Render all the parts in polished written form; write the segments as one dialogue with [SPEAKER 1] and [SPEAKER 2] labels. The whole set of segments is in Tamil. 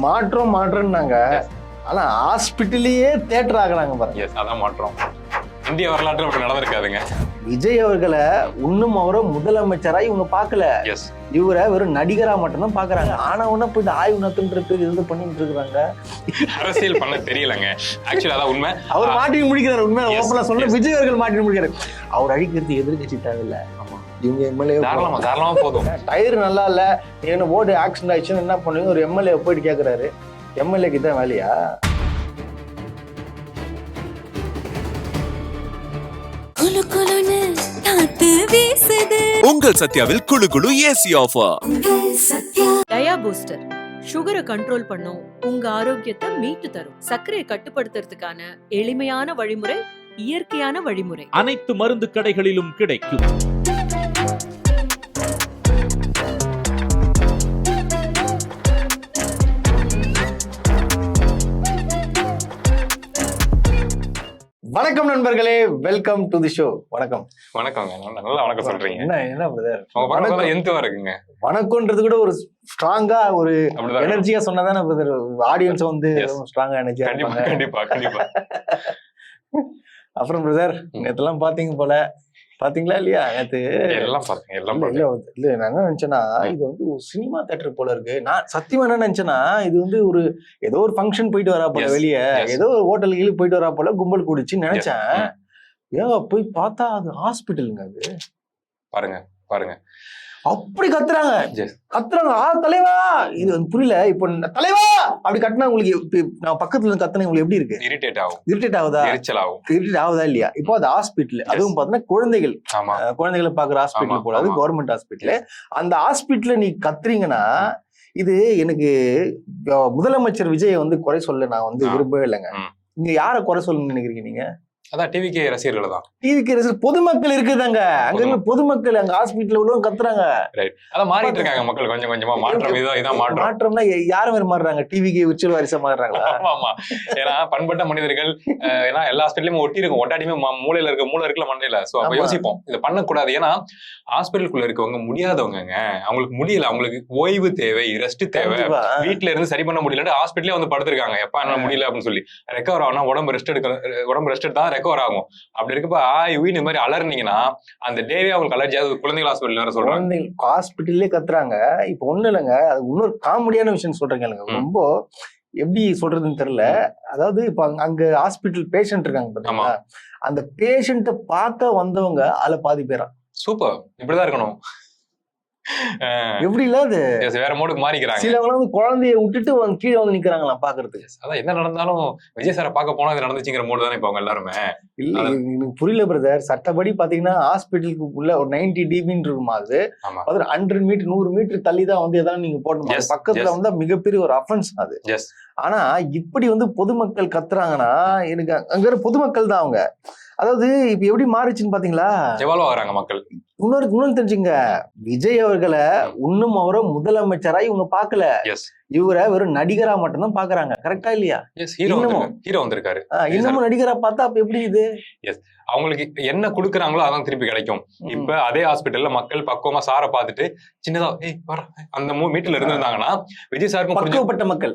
[SPEAKER 1] மாற்றம்னாங்க. ஆனா ஹாஸ்பிட்டலையே தியேட்டர் ஆகுறாங்க பாருங்க.
[SPEAKER 2] எஸ், அதான் மாற்றம். இந்திய வரலாற்று அப்படி நடந்திருக்காதுங்க.
[SPEAKER 1] விஜய் அவர்களை இன்னும் அவரை முதலமைச்சரா இவங்க பாக்கல.
[SPEAKER 2] எஸ்,
[SPEAKER 1] இவரை வெறும் நடிகரா மட்டும்தான் பாக்குறாங்க. ஆனா ஒண்ணு போய் ஆய்வு நடத்துன்றது இது பண்ணிட்டு இருக்காங்க.
[SPEAKER 2] அரசியல் பண்ண தெரியலங்க. ஆக்சுவலா அதான் உண்மை.
[SPEAKER 1] அவர் மாட்டி முடிக்கிறாரு. உண்மை ஓப்பனா சொல்ல விஜய் அவர்கள் மாட்டி முடிக்கிறாரு. அவர் அழிக்கிறது எதிர்கட்சி தேவையில்லை. இவங்க எம்எல்ஏ
[SPEAKER 2] தாராளமா போதும்.
[SPEAKER 1] டயர் நல்லா இல்ல, என்ன போர்டு ஆக்சிடென்ட் ஆயிடுச்சுன்னு என்ன பண்ணுவீங்க? ஒரு எம்எல்ஏ போயிட்டு கேட்கிறாரு. எம்எல்ஏக்கு தான் வேலையா?
[SPEAKER 3] உங்கள் சத்யாவில் குளு குளு ஏசி ஆஃபர்.
[SPEAKER 4] டயா பூஸ்டர் சுகரை கண்ட்ரோல் பண்ணும், உங்க ஆரோக்கியத்தை மீட்டு தரும். சர்க்கரையை கட்டுப்படுத்துறதுக்கான எளிமையான வழிமுறை, இயற்கையான வழிமுறை.
[SPEAKER 5] அனைத்து மருந்து கடைகளிலும் கிடைக்கும்.
[SPEAKER 1] வணக்கம் நண்பர்களே, வெல்கம் டு தி ஷோ. வணக்கம்.
[SPEAKER 2] வணக்கங்க. நல்லா வணக்கம் சொல்றீங்க.
[SPEAKER 1] என்ன பிரதர்,
[SPEAKER 2] வணக்கம் எந்தவா இருக்குங்க.
[SPEAKER 1] வணக்கம்ன்றது கூட ஒரு ஸ்ட்ராங்கா ஒரு எனர்ஜியா சொன்னதானே பிரதர் ஆடியன்ஸ் வந்து ஸ்ட்ராங்கா எனர்ஜியா.
[SPEAKER 2] கண்டிப்பா கண்டிப்பா கண்டிப்பா.
[SPEAKER 1] அப்புறம் பிரதர், நேத்தெல்லாம் பாத்தீங்க போல, பாத்தீங்களா இல்லையா? நேத்து
[SPEAKER 2] எல்லாம் பாத்தீங்க. எல்லாம்
[SPEAKER 1] இல்ல நான் என்ன நினைச்சேன்னா, இது வந்து ஒரு சினிமா தியேட்டர் போல இருக்கு. நான் சத்தியமா என்ன நினைச்சேன்னா, இது வந்து ஒரு ஏதோ ஒரு ஃபங்க்ஷன் போயிட்டு வரா போல, வெளியே ஏதோ ஒரு ஹோட்டலுக்கு போயிட்டு வரா போல கும்பல் கூடிச்சுன்னு நினைச்சேன். ஏன் போய் பார்த்தா அது ஹாஸ்பிட்டலுங்க. அது
[SPEAKER 2] பாருங்க பாருங்க,
[SPEAKER 1] அப்படி கத்துறாங்க. தலைவா, இது வந்து புரியல. இப்போ தலைவா அப்படி கட்டினா உங்களுக்கு நான் பக்கத்துல இருந்து கத்தினா உங்களுக்கு எப்படி இருக்கு? இரிட்டேட் ஆகுதா? இரிட்டேட் ஆகுதா இல்லையா? இப்போ அது ஹாஸ்பிட்டல், அதுவும் பாத்தீங்கன்னா குழந்தைகள், குழந்தைகளை பாக்குற ஹாஸ்பிட்டல் போல, அது கவர்மெண்ட் ஹாஸ்பிட்டல். அந்த ஹாஸ்பிட்டல்ல நீ கத்துறீங்கன்னா, இது எனக்கு முதலமைச்சர் விஜய் வந்து குறை சொல்ல நான் வந்து விரும்பவே இல்லைங்க. இங்க யார குறை சொல்லணும்னு நினைக்கிறீங்க நீங்க?
[SPEAKER 2] அதான் டிவிகே ரசிகர்கள் தான்.
[SPEAKER 1] டிவிகே ரசிகர் பொதுமக்கள் இருக்குதாங்க. அங்க பொதுமக்கள் அங்க ஹாஸ்பிட்டல்ல உள்ளவங்க கத்துறாங்க.
[SPEAKER 2] அதான் மாறிட்டு இருக்காங்க மக்கள் கொஞ்சம் கொஞ்சமா. மாற்றம் இதான் மாற்றம்னா
[SPEAKER 1] யாரும் வேற மாறுறாங்க. டிவிகே உச்சல் வாரிசா மாறுறாங்களா?
[SPEAKER 2] ஆமா. ஏன்னா பண்பட்ட மனிதர்கள், ஏன்னா எல்லா ஹாஸ்பிட்டலையும் ஒட்டி இருக்கும். ஒட்டாட்டியுமே மூளையில இருக்குல்ல மண்டையில. சோ அப்ப யோசிப்போம் இதை பண்ணக்கூடாது. ஏன்னா ஹாஸ்பிட்டலுக்குள்ள இருக்கவங்க முடியாதவங்க, அவங்களுக்கு முடியல, அவங்களுக்கு ஓய்வு தேவை, ரெஸ்ட் தேவை. வீட்டுல இருந்து சரி பண்ண முடியல, ஹாஸ்பிட்டலே வந்து படுத்திருக்காங்க. எப்ப என்ன முடியல அப்படின்னு சொல்லி ரெக்கவர் ஆகணும். உடம்பு ரெஸ்ட் எடுத்தா ரெக்கவர் ஆகும். அப்படி இருக்கப்ப இந்த மாதிரி அலர்னீங்கன்னா அந்த டேவே அவங்களுக்கு அலர்ஜியாவது. குழந்தைகள் ஹாஸ்பிட்டல் சொல்றாங்க,
[SPEAKER 1] ஹாஸ்பிட்டல்லே கத்துறாங்க. இப்ப ஒண்ணு இல்லைங்க, அது இன்னொரு காமெடியான விஷயம் சொல்றீங்க. ரொம்ப எப்படி சொல்றதுன்னு தெரியல. அதாவது இப்ப அங்க ஹாஸ்பிட்டல் பேஷண்ட் இருக்காங்க பாத்தீங்களா, அந்த பேஷண்ட்டை பார்க்க வந்தவங்க அதுல பாதி பேரா.
[SPEAKER 2] சூப்பர், இப்படிதான் இருக்கணும்.
[SPEAKER 1] எப்படி இல்ல அது
[SPEAKER 2] வேற மோடுக்கு மாறிக்கிறாங்க.
[SPEAKER 1] சிலவங்க வந்து குழந்தைய விட்டுட்டு கீழே வந்து நிக்கிறாங்களா பாக்குறதுக்கு.
[SPEAKER 2] அதான் என்ன நடந்தாலும் விஜய் சாரை பார்க்க போனா இது நடந்துச்சுங்கிற மோடு தானே இப்ப அவங்க எல்லாருமே.
[SPEAKER 1] இல்ல எனக்கு புரியல பிரதர். சட்டப்படி பாத்தீங்கன்னா ஹாஸ்பிட்டலுக்கு உள்ள ஒரு 90 dBன்னு இருக்குமா, அது 100 மீட்டர் 100 மீட்டர் தள்ளி தான் வந்து எதாவது நீங்க போடணும். பக்கத்துல வந்து மிகப்பெரிய ஒரு அஃபென்ஸ் அது. ஆனா இப்படி வந்து பொதுமக்கள் கத்துறாங்கன்னா, எனக்கு அங்க பொதுமக்கள் தான் அவங்க. அதாவது இப்ப எப்படி மாறிச்சுன்னு பாத்தீங்களா,
[SPEAKER 2] எவ்வளவு ஆகுறாங்க மக்கள்.
[SPEAKER 1] இன்னொரு தெரிஞ்சுங்க, விஜய் அவர்களை இன்னும் அவரை முதலமைச்சரா இவங்க பாக்கல. இவரை வெறும் நடிகரா மட்டும்தான் பாக்குறாங்க. கரெக்டா இல்லையா?
[SPEAKER 2] ஹீரோ வந்திருக்காரு,
[SPEAKER 1] இன்னமும் நடிகரா பார்த்தா அப்ப எப்படி இது?
[SPEAKER 2] அவங்களுக்கு என்ன கொடுக்குறாங்களோ அதான் திருப்பி கிடைக்கும். இப்ப அதே ஹாஸ்பிட்டல்ல மக்கள் பக்குவமா சாரை பார்த்துட்டு சின்னதா அந்த மீட்டர்ல இருந்திருந்தாங்கன்னா விஜய் சாருக்கும்
[SPEAKER 1] பக்குவப்பட்ட மக்கள்,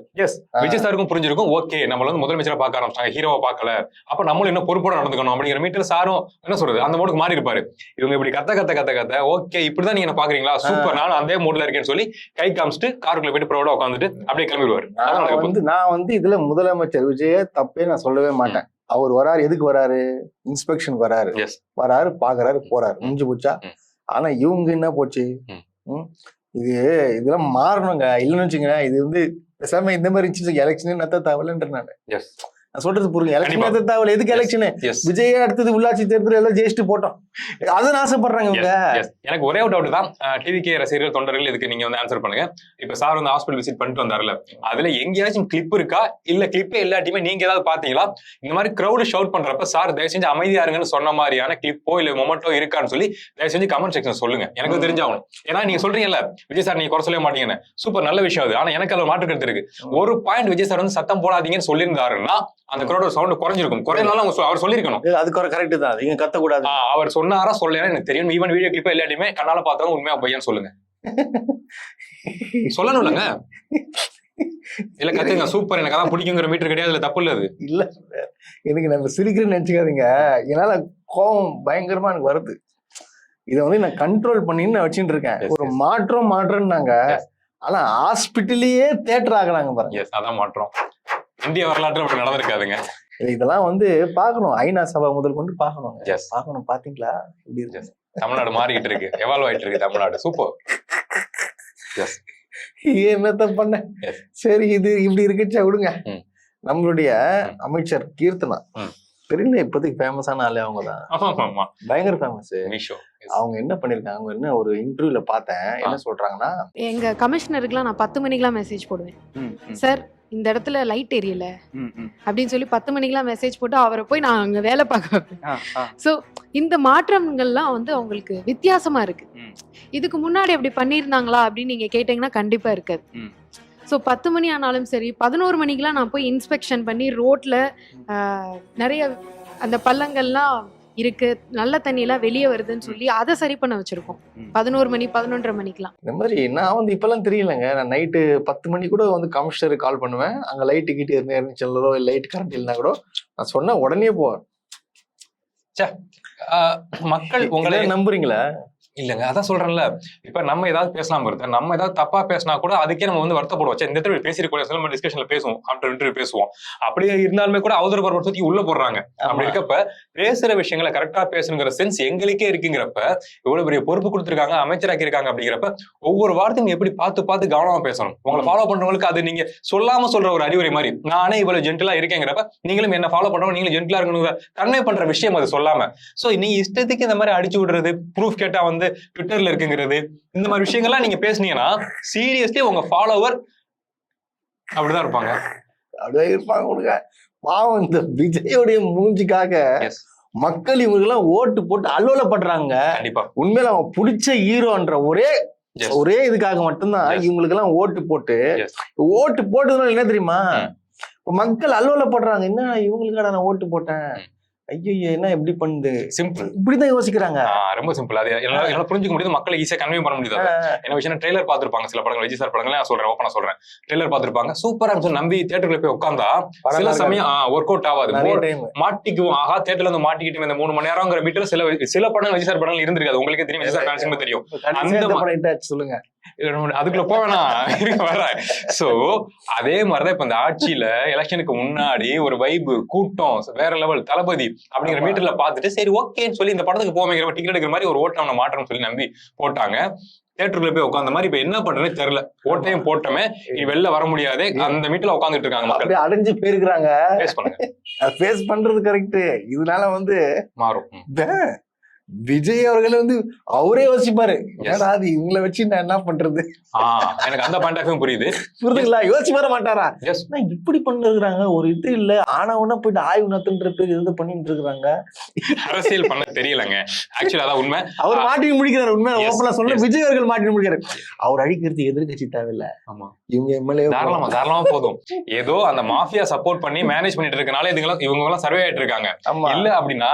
[SPEAKER 2] விஜய் சாருக்கும் புரிஞ்சிருக்கும். ஓகே, நம்மள வந்து முதலமைச்சரா பார்க்க ஆரம்பிச்சாங்க, ஹீரோவை பார்க்கல, அப்ப நம்மளும் இன்னும் பொறுப்போட நடந்துக்கணும் அப்படிங்கிற மீட்டர் சாரும் என்ன சொல்றது அந்த மோடுக்கு மாறி இருப்பாரு. இவங்க இப்படி கத்த ஓகே இப்படிதான் நீங்க பாக்குறீங்களா, சூப்பர், நானும் அதே மோட்ல இருக்கேன்னு சொல்லி கை காமிச்சிட்டு காருக்குள்ள போயிட்டு ப்ரௌடா உட்காந்துட்டு அப்படியே கிளம்பிடுவாரு.
[SPEAKER 1] நான் வந்து இதுல முதலமைச்சர் விஜய தப்பே நான் சொல்லவே மாட்டேன். அவர் வராரு, எதுக்கு வராரு? இன்ஸ்பெக்ஷன் வராரு, பாக்குறாரு, போறாரு, முடிஞ்சு போச்சா? ஆனா இவங்க என்ன போச்சு, இதெல்லாம் மாறணுங்க. இல்லைன்னு வச்சுங்க, இது வந்து பேசாம இந்த மாதிரி எலெக்ஷன் நத்த தேவையில்லைன்ற நான் சொல்றது புரியுங்க. எலெக்ஷன் நத்த தேவையில்ல. எதுக்கு எலெக்ஷன்? விஜய் அடுத்தது உள்ளாட்சி தேர்தல் எல்லாம் ஜெயிச்சுட்டு போட்டோம், அதுன்னு ஆசைப்படுறாங்க இவங்க.
[SPEAKER 2] எனக்கு ஒரே ஒரு டவுட் தான், டிவிகே ரசிகர்கள் தொண்டர்கள் இதுக்கு நீங்க வந்து ஆன்சர் பண்ணுங்க. இப்ப சார் வந்து ஹாஸ்பிட்டல் விசிட் பண்ணிட்டு வந்தாருல, அதுல எங்கேயாச்சும் கிளிப் இருக்கா, இல்ல கிளிப்பே எல்லாத்தையுமே நீங்க ஏதாவது பாத்தீங்களா? இந்த மாதிரி கிரௌடு ஷவுட் பண்றப்ப சார் தயவு செஞ்சு அமைதியா இருங்கன்னு சொன்ன மாதிரியான கிளிப்போ இல்ல மொமெண்டோ இருக்கான்னு சொல்லி தயவு செஞ்சு கமெண்ட் செக்ஷன் சொல்லுங்க, எனக்கு தெரிஞ்சாகணும். ஏன்னா நீங்க சொல்றீங்கல்ல விஜய் சார் நீங்க குறை சொல்ல மாட்டீங்கன்னு, சூப்பர், நல்ல விஷயம் அது. ஆனா எனக்கு அதுல மாற்று கருத்து இருக்கு. ஒரு பாயிண்ட் விஜய் சார் வந்து சத்தம் போடாதீங்கன்னு சொல்லியிருந்தாருன்னா அந்த கிரௌடோட சவுண்ட் குறைஞ்சிருக்கும். குறையினாலும் அவர் சொல்லிருக்கணும், அது
[SPEAKER 1] கரெக்ட் தான், நீங்க கத்தக்கூடாது.
[SPEAKER 2] அவர் சொன்னாரா சொல்லலையா எனக்கு தெரியும். ஈவன் வீடியோ கிளிப்பா எல்லாத்தையுமே கண்ணால பார்த்தவங்க உண்மையா பையன் சொல்லுங்க, சொல்லணும்லங்க. இல்ல கத்துங்க, சூப்பர், எனக்கு அதான் பிடிக்குங்கிற மீட்டர் கிடையாது, இல்ல தப்பு இல்ல அது.
[SPEAKER 1] இல்ல எனக்கு நம்ம சிரிக்கிறேன்னு நினைச்சுக்காதீங்க, என்னால கோபம் பயங்கரமா எனக்கு வருது. இதை வந்து நான் கண்ட்ரோல் பண்ணின்னு நான் வச்சுட்டு இருக்கேன். ஒரு மாற்றம்னாங்க, ஆனா ஹாஸ்பிட்டலையே தியேட்டர் ஆகுறாங்க பாருங்க.
[SPEAKER 2] அதான் மாற்றம். இந்திய வரலாற்று அப்படி நடந்திருக்காதுங்க.
[SPEAKER 1] இதெல்லாம் வந்து பாக்கணும், ஐநா சபை முதல் கொண்டு பாக்கணும். பாக்கணும். பாத்தீங்களா இப்படி இருக்கு?
[SPEAKER 2] தமிழ்நாடு மாறிக்கிட்டு இருக்கு, எவால்வ் ஆயிட்டு இருக்கு தமிழ்நாடு. சூப்பர்.
[SPEAKER 1] என்னத்த பண்ண. சரி, இது இப்படி இருக்குச்சா விடுங்க. நம்மளுடைய அமைச்சர் கீர்த்தனா தெரியல, இப்போதைக்கு ஃபேமஸான ஆளு அவங்கதான், பயங்கர ஃபேமஸ். அவங்க என்ன பண்ணிருக்காங்க, அவங்க என்ன ஒரு இன்டர்வியூல பார்த்தேன், என்ன சொல்றாங்கன்னா,
[SPEAKER 6] எங்க கமிஷனருக்குலாம் நான் 10 மணிக்கெல்லாம் மெசேஜ் போடுவேன். சார் இந்த இடத்துல லைட் எரியல அப்படின்னு சொல்லி 10 மணிக்கெல்லாம் மெசேஜ் போட்டு அவரை போய் நான் அங்க வேலை பார்க்க வைப்பேன். ஸோ இந்த மாற்றங்கள்லாம் வந்து அவங்களுக்கு வித்தியாசமா இருக்கு. இதுக்கு முன்னாடி அப்படி பண்ணியிருந்தாங்களா அப்படின்னு நீங்க கேட்டீங்கன்னா கண்டிப்பா இருக்காது. ஸோ 10 மணி ஆனாலும் சரி, 11 மணிக்கெலாம் நான் போய் இன்ஸ்பெக்ஷன் பண்ணி ரோட்ல நிறைய அந்த பள்ளங்கள்லாம் இருக்கு, நல்ல தண்ணியெல்லாம் வெளியே வருதுன்னு சொல்லி அதை சரி பண்ண வச்சிருக்கோம். 11 மணி 11:30 மணிக்கெல்லாம்.
[SPEAKER 1] இந்த மாதிரி நான் வந்து இப்பெல்லாம் தெரியலங்க, நான் நைட்டு 10 மணி கூட வந்து கமிஷனருக்கு கால் பண்ணுவேன். அங்க லைட்டு கிட்ட இருந்துச்சோ, லைட் கரண்ட் இல்லைன்னா கூட நான் சொன்ன உடனே போவேன்.
[SPEAKER 2] மக்கள் உங்களை
[SPEAKER 1] நம்புறீங்களா?
[SPEAKER 2] இல்லங்க, அதான் சொல்றேன்ல. இப்ப நம்ம ஏதாவது பேசலாம் வருது, நம்ம ஏதாவது தப்பா பேசினா கூட அதுக்கே நம்ம வந்து வருத்தப்படுவோம். இந்த இடத்துல பேசிருக்கோம், நம்ம டிஸ்கஷன்ல பேசுவோம், ஆஃப்டர் இன்டர்வியூ பேசுவோம். அப்படியே இருந்தாலுமே கூட அவதூறு பரவல் சுத்தி உள்ள போடுறாங்க. அப்படி இருக்கப்ப பேசுற விஷயங்களை கரெக்டா பேசணுங்கிற சென்ஸ் எங்களுக்கே இருக்குங்கிறப்ப, இவ்வளவு பெரிய பொறுப்பு கொடுத்துருக்காங்க, அமைச்சராக்கி இருக்காங்க. அப்படிங்கிறப்ப ஒவ்வொரு வார்த்தையும் எப்படி பார்த்து கவனமா பேசணும். உங்களை ஃபாலோ பண்றவங்களுக்கு அது நீங்க சொல்லாம சொல்ற ஒரு அறிவுரை மாதிரி. நானே இவ்வளவு ஜென்டிலா இருக்கேங்கிறப்ப நீங்களும் என்ன ஃபாலோ பண்றவங்க நீங்களும் ஜென்டிலா இருக்கணும் கன்வே பண்ற விஷயம் அது சொல்லாம. சோ நீ இஷ்டத்துக்கு இந்த மாதிரி அடிச்சு விடுறது, ப்ரூஃப் கேட்டா வந்து ட்விட்டர்ல இருக்குங்கிறது, இந்த மாதிரி விஷயங்கள்லாம் நீங்க பேசுனீங்கன்னா சீரியஸ்லி உங்க ஃபாலோவர் அப்படிதான் இருப்பாங்க.
[SPEAKER 1] அப்படிதான் இருப்பாங்க. பாவம், இந்த விஜயோடைய மூஞ்சிக்காக மக்கள் இவங்கெல்லாம் ஓட்டு போட்டு அல்லோலப்படுறாங்க.
[SPEAKER 2] கண்டிப்பா
[SPEAKER 1] உண்மையில அவங்க பிடிச்ச ஹீரோன்ற ஒரே இதுக்காக மட்டும்தான் இவங்களுக்கு எல்லாம் ஓட்டு போட்டதுனால என்ன தெரியுமா, மக்கள் அல்லோலப்படுறாங்க. என்ன இவங்களுக்காக நான் ஓட்டு போட்டேன், ஐயோ என்ன எப்படி பண்ணுது,
[SPEAKER 2] சிம்பிள்,
[SPEAKER 1] இப்படிதான் யோசிக்கிறாங்க.
[SPEAKER 2] ரொம்ப சிம்பிள். அது என்னால புரிஞ்சுக்க முடியுது, மக்களை ஈஸியா கன்வே பண்ண முடியுது. என்ன விஷயம், ட்ரெய்லர் பாத்துருப்பாங்க சில படங்கள், விஜய் சார் படங்கள் நான் சொல்றேன், ஓப்பனா சொல்றேன், ட்ரெய்லர் பாத்துருப்பாங்க, சூப்பரா இருந்துச்சு, நம்பி தியேட்டர்ல போய் உட்காந்தா சில சமயம் ஒர்க் அவுட் ஆகாது, மாட்டிக்குவோம். ஆஹா, தியேட்டர்ல வந்து மாட்டிக்கிட்டு இந்த 3 மணி நேரம்ங்கிற மீட்டர் சில படங்கள் விஜய் சார் படங்கள் இருந்திருக்காது. உங்களுக்கே தெரியும், விஜய் சார் ஃபேன்ஸுக்கு தெரியும். அந்த
[SPEAKER 1] சொல்லுங்க,
[SPEAKER 2] அதுக்குள்ள போவேனா வர. சோ அதே மாதிரிதான் இப்ப இந்த ஆட்சியில எலெக்ஷனுக்கு முன்னாடி ஒரு வைபு, கூட்டம், வேற லெவல், தளபதி அப்படிங்கிற மீட்டர்ல பாத்துட்டு சரி ஓகேன்னு சொல்லி இந்த படத்துக்கு போவேங்கிற டிக்கெட் எடுக்கிற மாதிரி ஒரு ஓட்டம் மாற்றம் சொல்லி நம்பி போட்டாங்க. தியேட்டருக்குள்ள போய் உட்காந்த மாதிரி இப்ப என்ன பண்றதுன்னு தெரியல. ஓட்டையும் போட்டோமே, வெளில வர முடியாது, அந்த மீட்டர்ல உட்காந்துட்டு இருக்காங்க மக்கள், அடைஞ்சு போயிருக்காங்க.
[SPEAKER 1] ஃபேஸ் பண்றது கரெக்ட். இதனால வந்து
[SPEAKER 2] மாறும்.
[SPEAKER 1] விஜய் அவர்கள் வந்து அவரே யோசிப்பாரு, அது இவங்களை வச்சு நான் என்ன பண்றது.
[SPEAKER 2] எனக்கு அந்த பாயிண்ட் ஆஃப் புரியுது,
[SPEAKER 1] புரியுதுங்களா? யோசிச்சு வர மாட்டாரா, இப்படி பண்ணிருக்காங்க, ஒரு இது இல்ல ஆனா ஒன்னா போயிட்டு ஆய்வு நத்துன்ற பேர் இது பண்ணிட்டு இருக்காங்க.
[SPEAKER 2] அரசியல் பண்ண தெரியலங்க ஆக்சுவலா, அதான் உண்மை.
[SPEAKER 1] அவர் மாட்டி முடிக்கிறார். உண்மை ஓப்பனா சொல்ல, விஜய் அவர்கள் மாட்டி முடிக்கிறார். அவர் அடிக்கிறது எதிர்கட்சி தேவையில்லை, இவங்க எம்எல்ஏ
[SPEAKER 2] தாராளமா போதும். ஏதோ அந்த மாஃபியா சப்போர்ட் பண்ணி மேனேஜ் பண்ணிட்டு இருக்கனால இவங்க எல்லாம் சர்வே ஆயிட்டு இருக்காங்க. இல்ல அப்படின்னா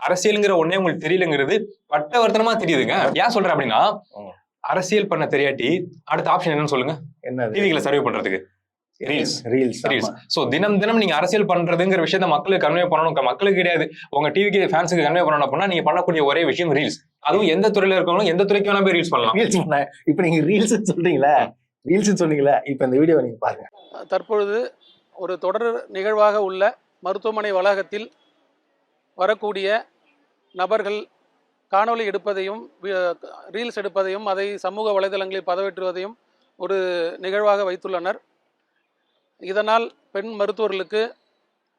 [SPEAKER 2] அரசியல்ங்கிற ஒன்னே உங்களுக்கு தெரியலங்கிறது பட்டவர்த்தனமா தெரியுதுங்க. ஏன் சொல்றேன் அப்படின்னா, அரசியல் பண்ண தெரியாட்டி அடுத்த ஆப்ஷன் என்னன்னு சொல்லுங்க, என்ன டிவில சர்வே பண்றதுக்கு ரீல்ஸ். சோ தினம் நீங்க அரசியல் பண்றதுங்கிற விஷயத்த மக்களுக்கு கன்வே பண்ணணும். மக்களுக்கு கிடையாது, உங்க டிவிக்கு ஃபேன்ஸுக்கு கன்வே பண்ணணும் அப்படின்னா நீங்க பண்ணக்கூடிய ஒரே விஷயம் ரீல்ஸ். அதுவும் எந்த துறையில இருக்கணும், எந்த துறைக்கு வேணா போய் ரீல்ஸ் பண்ணலாம்.
[SPEAKER 1] இப்ப நீங்க ரீல்ஸ் சொல்றீங்களா, இப்ப இந்த வீடியோ நீங்க பாருங்க.
[SPEAKER 7] தற்பொழுது ஒரு தொடர் நிகழ்வாக உள்ள மருத்துவமனை வளாகத்தில் வரக்கூடிய நபர்கள் காணொளி எடுப்பதையும் ரீல்ஸ் எடுப்பதையும் அதை சமூக வலைதளங்களில் பதிவேற்றுவதையும் ஒரு நிகழ்வாக வைத்துள்ளனர். இதனால் பெண் மருத்துவர்களுக்கு,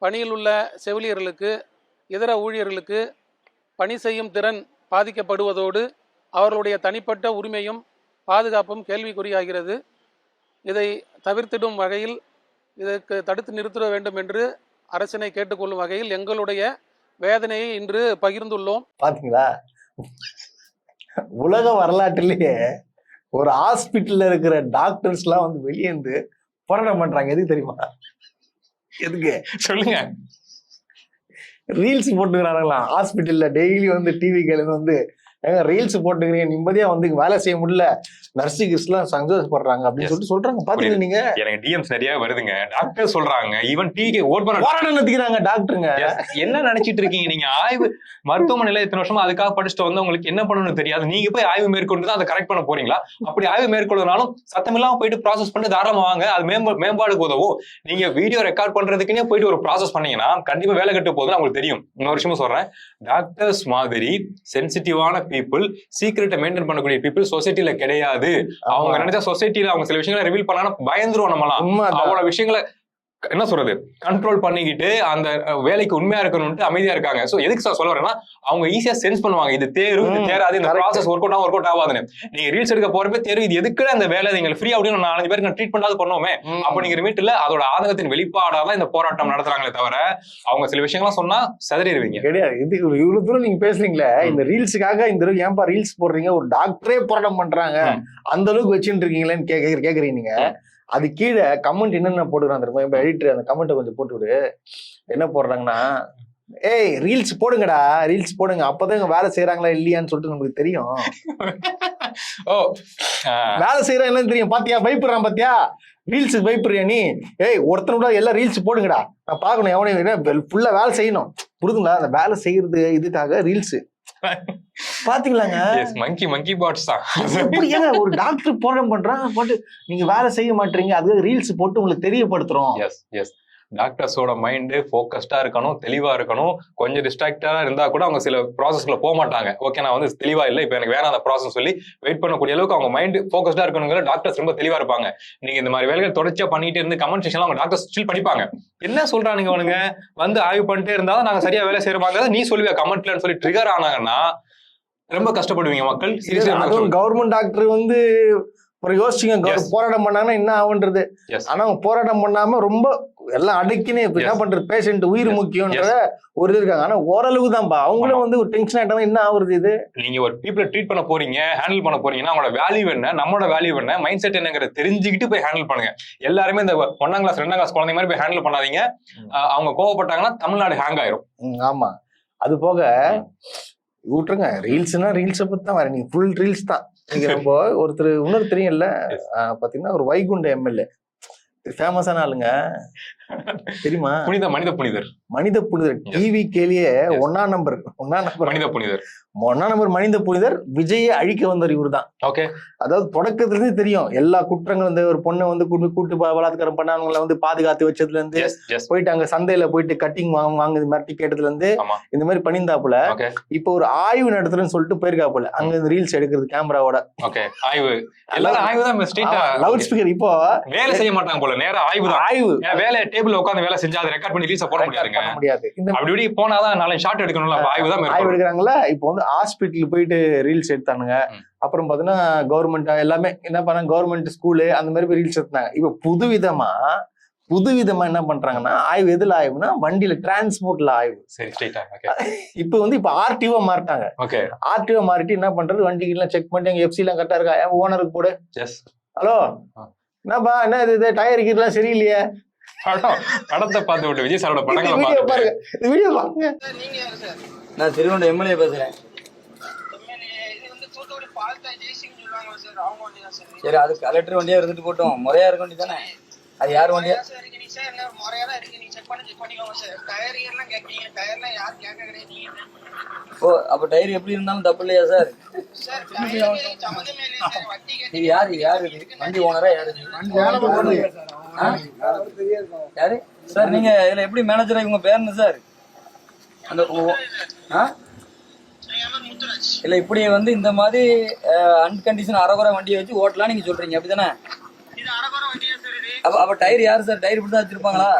[SPEAKER 7] பணியில் உள்ள செவிலியர்களுக்கு, இதர ஊழியர்களுக்கு பணி செய்யும் திறன் பாதிக்கப்படுவதோடு அவர்களுடைய தனிப்பட்ட உரிமையும் பாதுகாப்பும் கேள்விக்குறியாகிறது. இதை தவிர்த்திடும் வகையில் இதற்கு தடுத்து நிறுத்த வேண்டும் என்று அரசினை கேட்டுக்கொள்ளும் வகையில் எங்களுடைய வேதனையை இன்று பகிர்ந்துள்ளோம்.
[SPEAKER 1] பாத்தீங்களா, உலக வரலாற்றிலேயே ஒரு ஹாஸ்பிட்டல்ல இருக்கிற டாக்டர்ஸ் எல்லாம் வந்து வெளியே இருந்து போராட்டம் பண்றாங்க. எதுக்கு தெரியுமா? எதுக்கு
[SPEAKER 2] சொல்லுங்க.
[SPEAKER 1] ரீல்ஸ் போட்டுக்கிறாங்களாம் ஹாஸ்பிட்டல்ல. டெய்லி வந்து டிவி கேள்வி வந்து ஏங்க ரீல்ஸ் போட்டுக்கிறீங்க, நிம்மதியா வந்து வேலை செய்ய முடியல, நர்ஸுக்கு சந்தோஷப்படுறாங்க அப்படின்னு சொல்றாங்க. பாத்தீங்க நீங்க,
[SPEAKER 2] எனக்கு டிஎம்ஸ் நிறைய வருதுங்க. டாக்டர் சொல்றாங்க, ஈவன் டிகே ஓட் பண்ண
[SPEAKER 1] போராட்டம் நடத்திக்கிறாங்க டாக்டருங்க.
[SPEAKER 2] என்ன நினைச்சிட்டு இருக்கீங்க நீங்க? ஆய்வு மருத்துவமனையில இத்தனை வருஷமா அதுக்காக படிச்சுட்டு வந்து உங்களுக்கு என்ன பண்ணணும்னு தெரியாது. நீங்க போய் ஆய்வு மேற்கொண்டு தான் அதை கரெக்ட் பண்ண போறீங்களா? அப்படி ஆய்வு மேற்கொள்றதுனாலும் சத்தமில்லாம போயிட்டு ப்ராசஸ் பண்ணி தாராளமா வாங்க, அது மேம்பாடுக்கு உதவும். நீங்க வீடியோ ரெக்கார்ட் பண்றதுக்குன்னே போயிட்டு ஒரு ப்ராசஸ் பண்ணீங்கன்னா கண்டிப்பா வேலை கட்டு போகுதுன்னு உங்களுக்கு தெரியும். இன்னொரு விஷயமும் சொல்றேன், டாக்டர்ஸ் மாதிரி சென்சிட்டிவான பீப்புள், சீக்ரெட்டை மெயின்டைன் பண்ணக்கூடிய பீப்புள் சொசைட்டில கிடையாது. அவங்க நினைச்சா சொசைட்டில அவங்க சில விஷயங்களை ரிவீல் பண்ணா பயந்துருவோம். நம்மளாம் அவ்வளவு விஷயங்களை என்ன சொல்றது கண்ட்ரோல் பண்ணிக்கிட்டு அந்த வேலைக்கு உண்மையா இருக்கணும்னு அமைதியா இருக்காங்க. சோ எதுக்கு சார் சொல்ல வரேன்னா, அவங்க ஈஸியா சென்ஸ் பண்ணுவாங்க, இது தேரும் இது தேராது, இந்த ப்ராசஸ் ஒர்க் அவுட் ஆகாதுன்னு. நீங்க ரீல்ஸ் எடுக்க போறப்ப தேரும் இது எதுக்கு அந்த வேலை, நீங்க ஃப்ரீ அப்படின்னு 4 பேருக்கு ட்ரீட் பண்ணாது பண்ணுவோமே அப்படிங்கிற மீட்டுல அதோட ஆதங்கத்தின் வெளிப்பாடாதான் இந்த போராட்டம் நடத்துறாங்களே தவிர அவங்க சில விஷயங்கள்லாம் சொன்னா சதறிடுவீங்க
[SPEAKER 1] கிடையாது. இது இவ்வளவு தூரம் நீங்க பேசுறீங்களே, இந்த ரீல்ஸுக்காக இந்த ஏன்பா ரீல்ஸ் போடுறீங்க, ஒரு டாக்டரே போராட்டம் பண்றாங்க அந்த அளவுக்கு வச்சுட்டு இருக்கீங்களேன்னு கேக்குறீங்க நீங்க. அது கீழே கமெண்ட் என்னென்ன போட்டுக்கிறான் தெரியுமா? இப்ப எடிட்டர் அந்த கமெண்ட்டை கொஞ்சம் போட்டு விடு. என்ன போடுறாங்கன்னா, ஏய் ரீல்ஸ் போடுங்கடா, ரீல்ஸ் போடுங்க, அப்பதான் வேலை செய்யறாங்களா இல்லையான்னு சொல்லிட்டு நமக்கு தெரியும். வேலை செய்யறாங்கன்னு தெரியும். பாத்தியா பயப்படுறான், பாத்தியா ரீல்ஸுக்கு பயப்படுறியா நீ? ஏய் ஒருத்தனோட எல்லாம் ரீல்ஸ் போடுங்கடா, நான் பாக்கணும் எவனையும் ஃபுல்லா வேலை செய்யணும். புரிதுங்களா? அந்த வேலை செய்யறது இதுக்காக ரீல்ஸ் பாத்தீங்களாங்க.
[SPEAKER 2] மங்கி பாட்ஸ் தான்.
[SPEAKER 1] எப்படி ஏங்க ஒரு டாக்டர் போராட்டம் பண்றான், போட்டு நீங்க வேலை செய்ய மாட்டீங்க, அதுக்கு ரீல்ஸ் போட்டு உங்களுக்கு தெரியப்படுத்துறோம்.
[SPEAKER 2] டாக்டர்ஸோட மைண்டு ஃபோக்கஸ்டா இருக்கணும், தெளிவா இருக்கணும். கொஞ்சம் டிஸ்ட்ராக்டா இருந்தா கூட அவங்க சில ப்ராசஸ்ல போக மாட்டாங்க. ஓகே நான் வந்து தெளிவா இல்லை, இப்போ எனக்கு வேற அந்த ப்ராசஸ் சொல்லி வெயிட் பண்ணக்கூடிய அளவுக்கு அவங்க மைண்டு ஃபோக்கஸ்டா இருக்கணுங்கிற டாக்டர்ஸ் ரொம்ப தெளிவா இருப்பாங்க. நீங்க இந்த மாதிரி வேலைகள் தொடர்ச்சியா பண்ணிட்டு இருந்து கமெண்ட் செக்ஷன்ல அவங்க டாக்டர்ஸ் ஸ்டில் படிப்பாங்க. என்ன சொல்றானுங்க அவனுங்க, வந்து ஆய்வு பண்ணிட்டே இருந்தா நாங்க சரியா வேலை செய்யறோமாங்க நீ சொல்லுவியா கமெண்ட்லன்னு சொல்லி ட்ரிகர் ஆனாங்கன்னா ரொம்ப கஷ்டப்படுவீங்க மக்கள்.
[SPEAKER 1] கவர்மெண்ட் டாக்டர் வந்து யோசிச்சுங்க, போராட்டம் பண்ணாங்கன்னா என்ன ஆகுன்றது. ஆனா அவங்க போராட்டம் பண்ணாம ரொம்ப எல்லாம் அடக்கினே என்ன பண்றது, பேஷண்ட் உயிர் முக்கியம்ன்ற ஒரு இது இருக்காங்க. ஆனா ஓரளவு தான்ப்பா, அவங்களும் வந்து ஒரு டென்ஷன் ஆயிட்டா என்ன ஆகுறது. இது
[SPEAKER 2] நீங்க ஒரு பீப்புளை ட்ரீட் பண்ண போறீங்க, ஹேண்டில் பண்ண போறீங்கன்னா அவங்களோட வேல்யூ என்ன, நம்மளோட வேல்யூ என்ன, மைண்ட் செட் என்னங்கிறத தெரிஞ்சுக்கிட்டு போய் ஹேண்டில் பண்ணுங்க. எல்லாருமே இந்த 1ஆம் கிளாஸ் 2ஆம் கிளாஸ் குழந்தை மாதிரி போய் ஹேண்டில் பண்ணாதீங்க. அவங்க கோவப்பட்டாங்கன்னா தமிழ்நாடு ஹேங் ஆயிரும்.
[SPEAKER 1] ஆமா, அது போக விட்டுருங்க. ரீல்ஸ்னா ரீல்ஸை பத்தி தான் வர, நீங்க ஃபுல் ரீல்ஸ் தான். நீங்க ரொம்ப ஒருத்தர் இன்னொரு தெரியும்ல, பாத்தீங்கன்னா ஒரு வைகுண்ட எம்எல்ஏ, ஃபேமஸான ஆளுங்க தெரியுமா?
[SPEAKER 2] மனித புனிதர்
[SPEAKER 1] டிவி கேலியே 1ஆம் நம்பர் மனித புனிதர் விஜயை அழிக்க வந்தவர் இவரு தான்.
[SPEAKER 2] ஓகே,
[SPEAKER 1] அதாவது தொடக்கத்துல இருந்து தெரியும் எல்லா குற்றங்களும். இந்த ஒரு பொண்ணை வந்து கூட்டு பலாத்காரம் பண்ணவங்களை வந்து பாதுகாத்து வச்சதுல இருந்து போயிட்டு அங்க சந்தையில போயிட்டு கட்டிங் வாங்குது மிரட்டி கேட்டதுல இருந்து இந்த மாதிரி பண்ணியிருந்தாப்புல. இப்ப ஒரு ஆய்வு நடத்துறேன்னு சொல்லிட்டு போயிருக்காப்புல, அங்க ரீல்ஸ் எடுக்கிறது கேமராவோட. Loud speaker. இப்போ
[SPEAKER 2] வேலை செய்ய மாட்டாங்க போல, நேரா ஆய்வு வேலை டேபிள் உட்கார்ந்து வேலை செஞ்சா அதை ரெக்கார்ட் பண்ணி ரீல்ஸ் போட முடியாது. அப்படி போனாதான் நாளை ஷாட் எடுக்கணும்ல, ஆய்வு
[SPEAKER 1] எடுக்கிறாங்களா. இப்போ வந்து ஹாஸ்பிட்டல் போயிட்டு ரீல்ஸ் எடுத்தானுங்க. அப்புறம் பாத்தீங்கன்னா கவர்மெண்ட் எல்லாமே என்ன பண்ணாங்க, கவர்மெண்ட் ஸ்கூலு அந்த மாதிரி போய் ரீல்ஸ் எடுத்தாங்க. இப்ப புதுவிதமா என்ன பண்றாங்கன்னா, ஆய்வு எதுல ஆய்வுனா வண்டியில டிரான்ஸ்போர்ட்ல ஆய்வு. இப்ப வந்து இப்ப ஆர்டிஓ மாறிட்டாங்க. ஆர்டிஓ மாறிட்டு என்ன பண்றது, வண்டிக்கு எல்லாம் செக் பண்ணிட்டு எஃப்சி எல்லாம் கரெக்டா இருக்கா, ஓனருக்கு போடு, ஹலோ என்னப்பா என்ன இது டயர் கீரெல்லாம் சரியில்லையே,
[SPEAKER 2] படத்தை பார்த்து விட்டு விஜய் சாரோட படங்களை
[SPEAKER 1] பாருங்க, வீடியோ பாருங்க.
[SPEAKER 8] நான் திருவண்ணாமலை எம்எல்ஏ பேசுறேன். சரி, அது கலெக்டர் வண்டியா இருந்துட்டு போட்டோம், முறையா இருக்க வேண்டி தானே. அது யார் வண்டியா? ஓ, அப்ப டயர் எப்படி இருந்தாலும் தப்பு இல்லையா சார்? இது யாரு வண்டி ஓனரா? யாரு சார் நீங்க இதுல எப்படி மேனேஜரா? இவங்க பேர் என்ன சார்? அந்த இல்ல இப்படி வந்து இந்த மாதிரி அன்கண்டிஷன் அரகுற வண்டியை வச்சு ஓட்டலாம் நீங்க சொல்றீங்க, அப்படிதானே? அப்ப டயர் யாரு சார்? டயர் இப்படி தான் வச்சிருப்பாங்களா?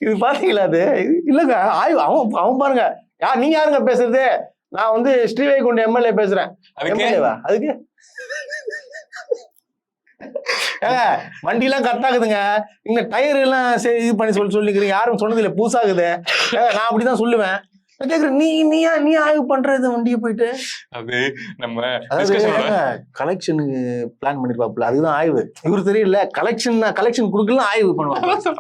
[SPEAKER 1] இது பாத்தீங்களா? அது இல்லங்க ஆய்வு. அவன் பாருங்க, நீங்க யாருங்க பேசுறது? நான் வந்து ஸ்ரீவைகுண்ட எம்எல்ஏ பேசுறேன். அதுக்கு வண்டி எல்லாம் கரெக்ட் ஆகுதுங்க, இந்த டயர் எல்லாம் இது பண்ணி சொல்லிக்கிறீங்க. யாரும் சொன்னது இல்லை, புதுசாகுது. நான் அப்படிதான் சொல்லுவேன். நான் கேக்குறேன், நீ ஆய்வு பண்ற இந்த வண்டியை போயிட்டு?
[SPEAKER 2] அது நம்ம டிஸ்கஷனோட
[SPEAKER 1] கலெக்ஷனுக்கு பிளான் பண்ணிருப்பாப்ல, அதுதான் ஆய்வு. இவரு தெரியல, கலெக்ஷன் குடுக்கலாம் ஆய்வு பண்ணுவாங்க.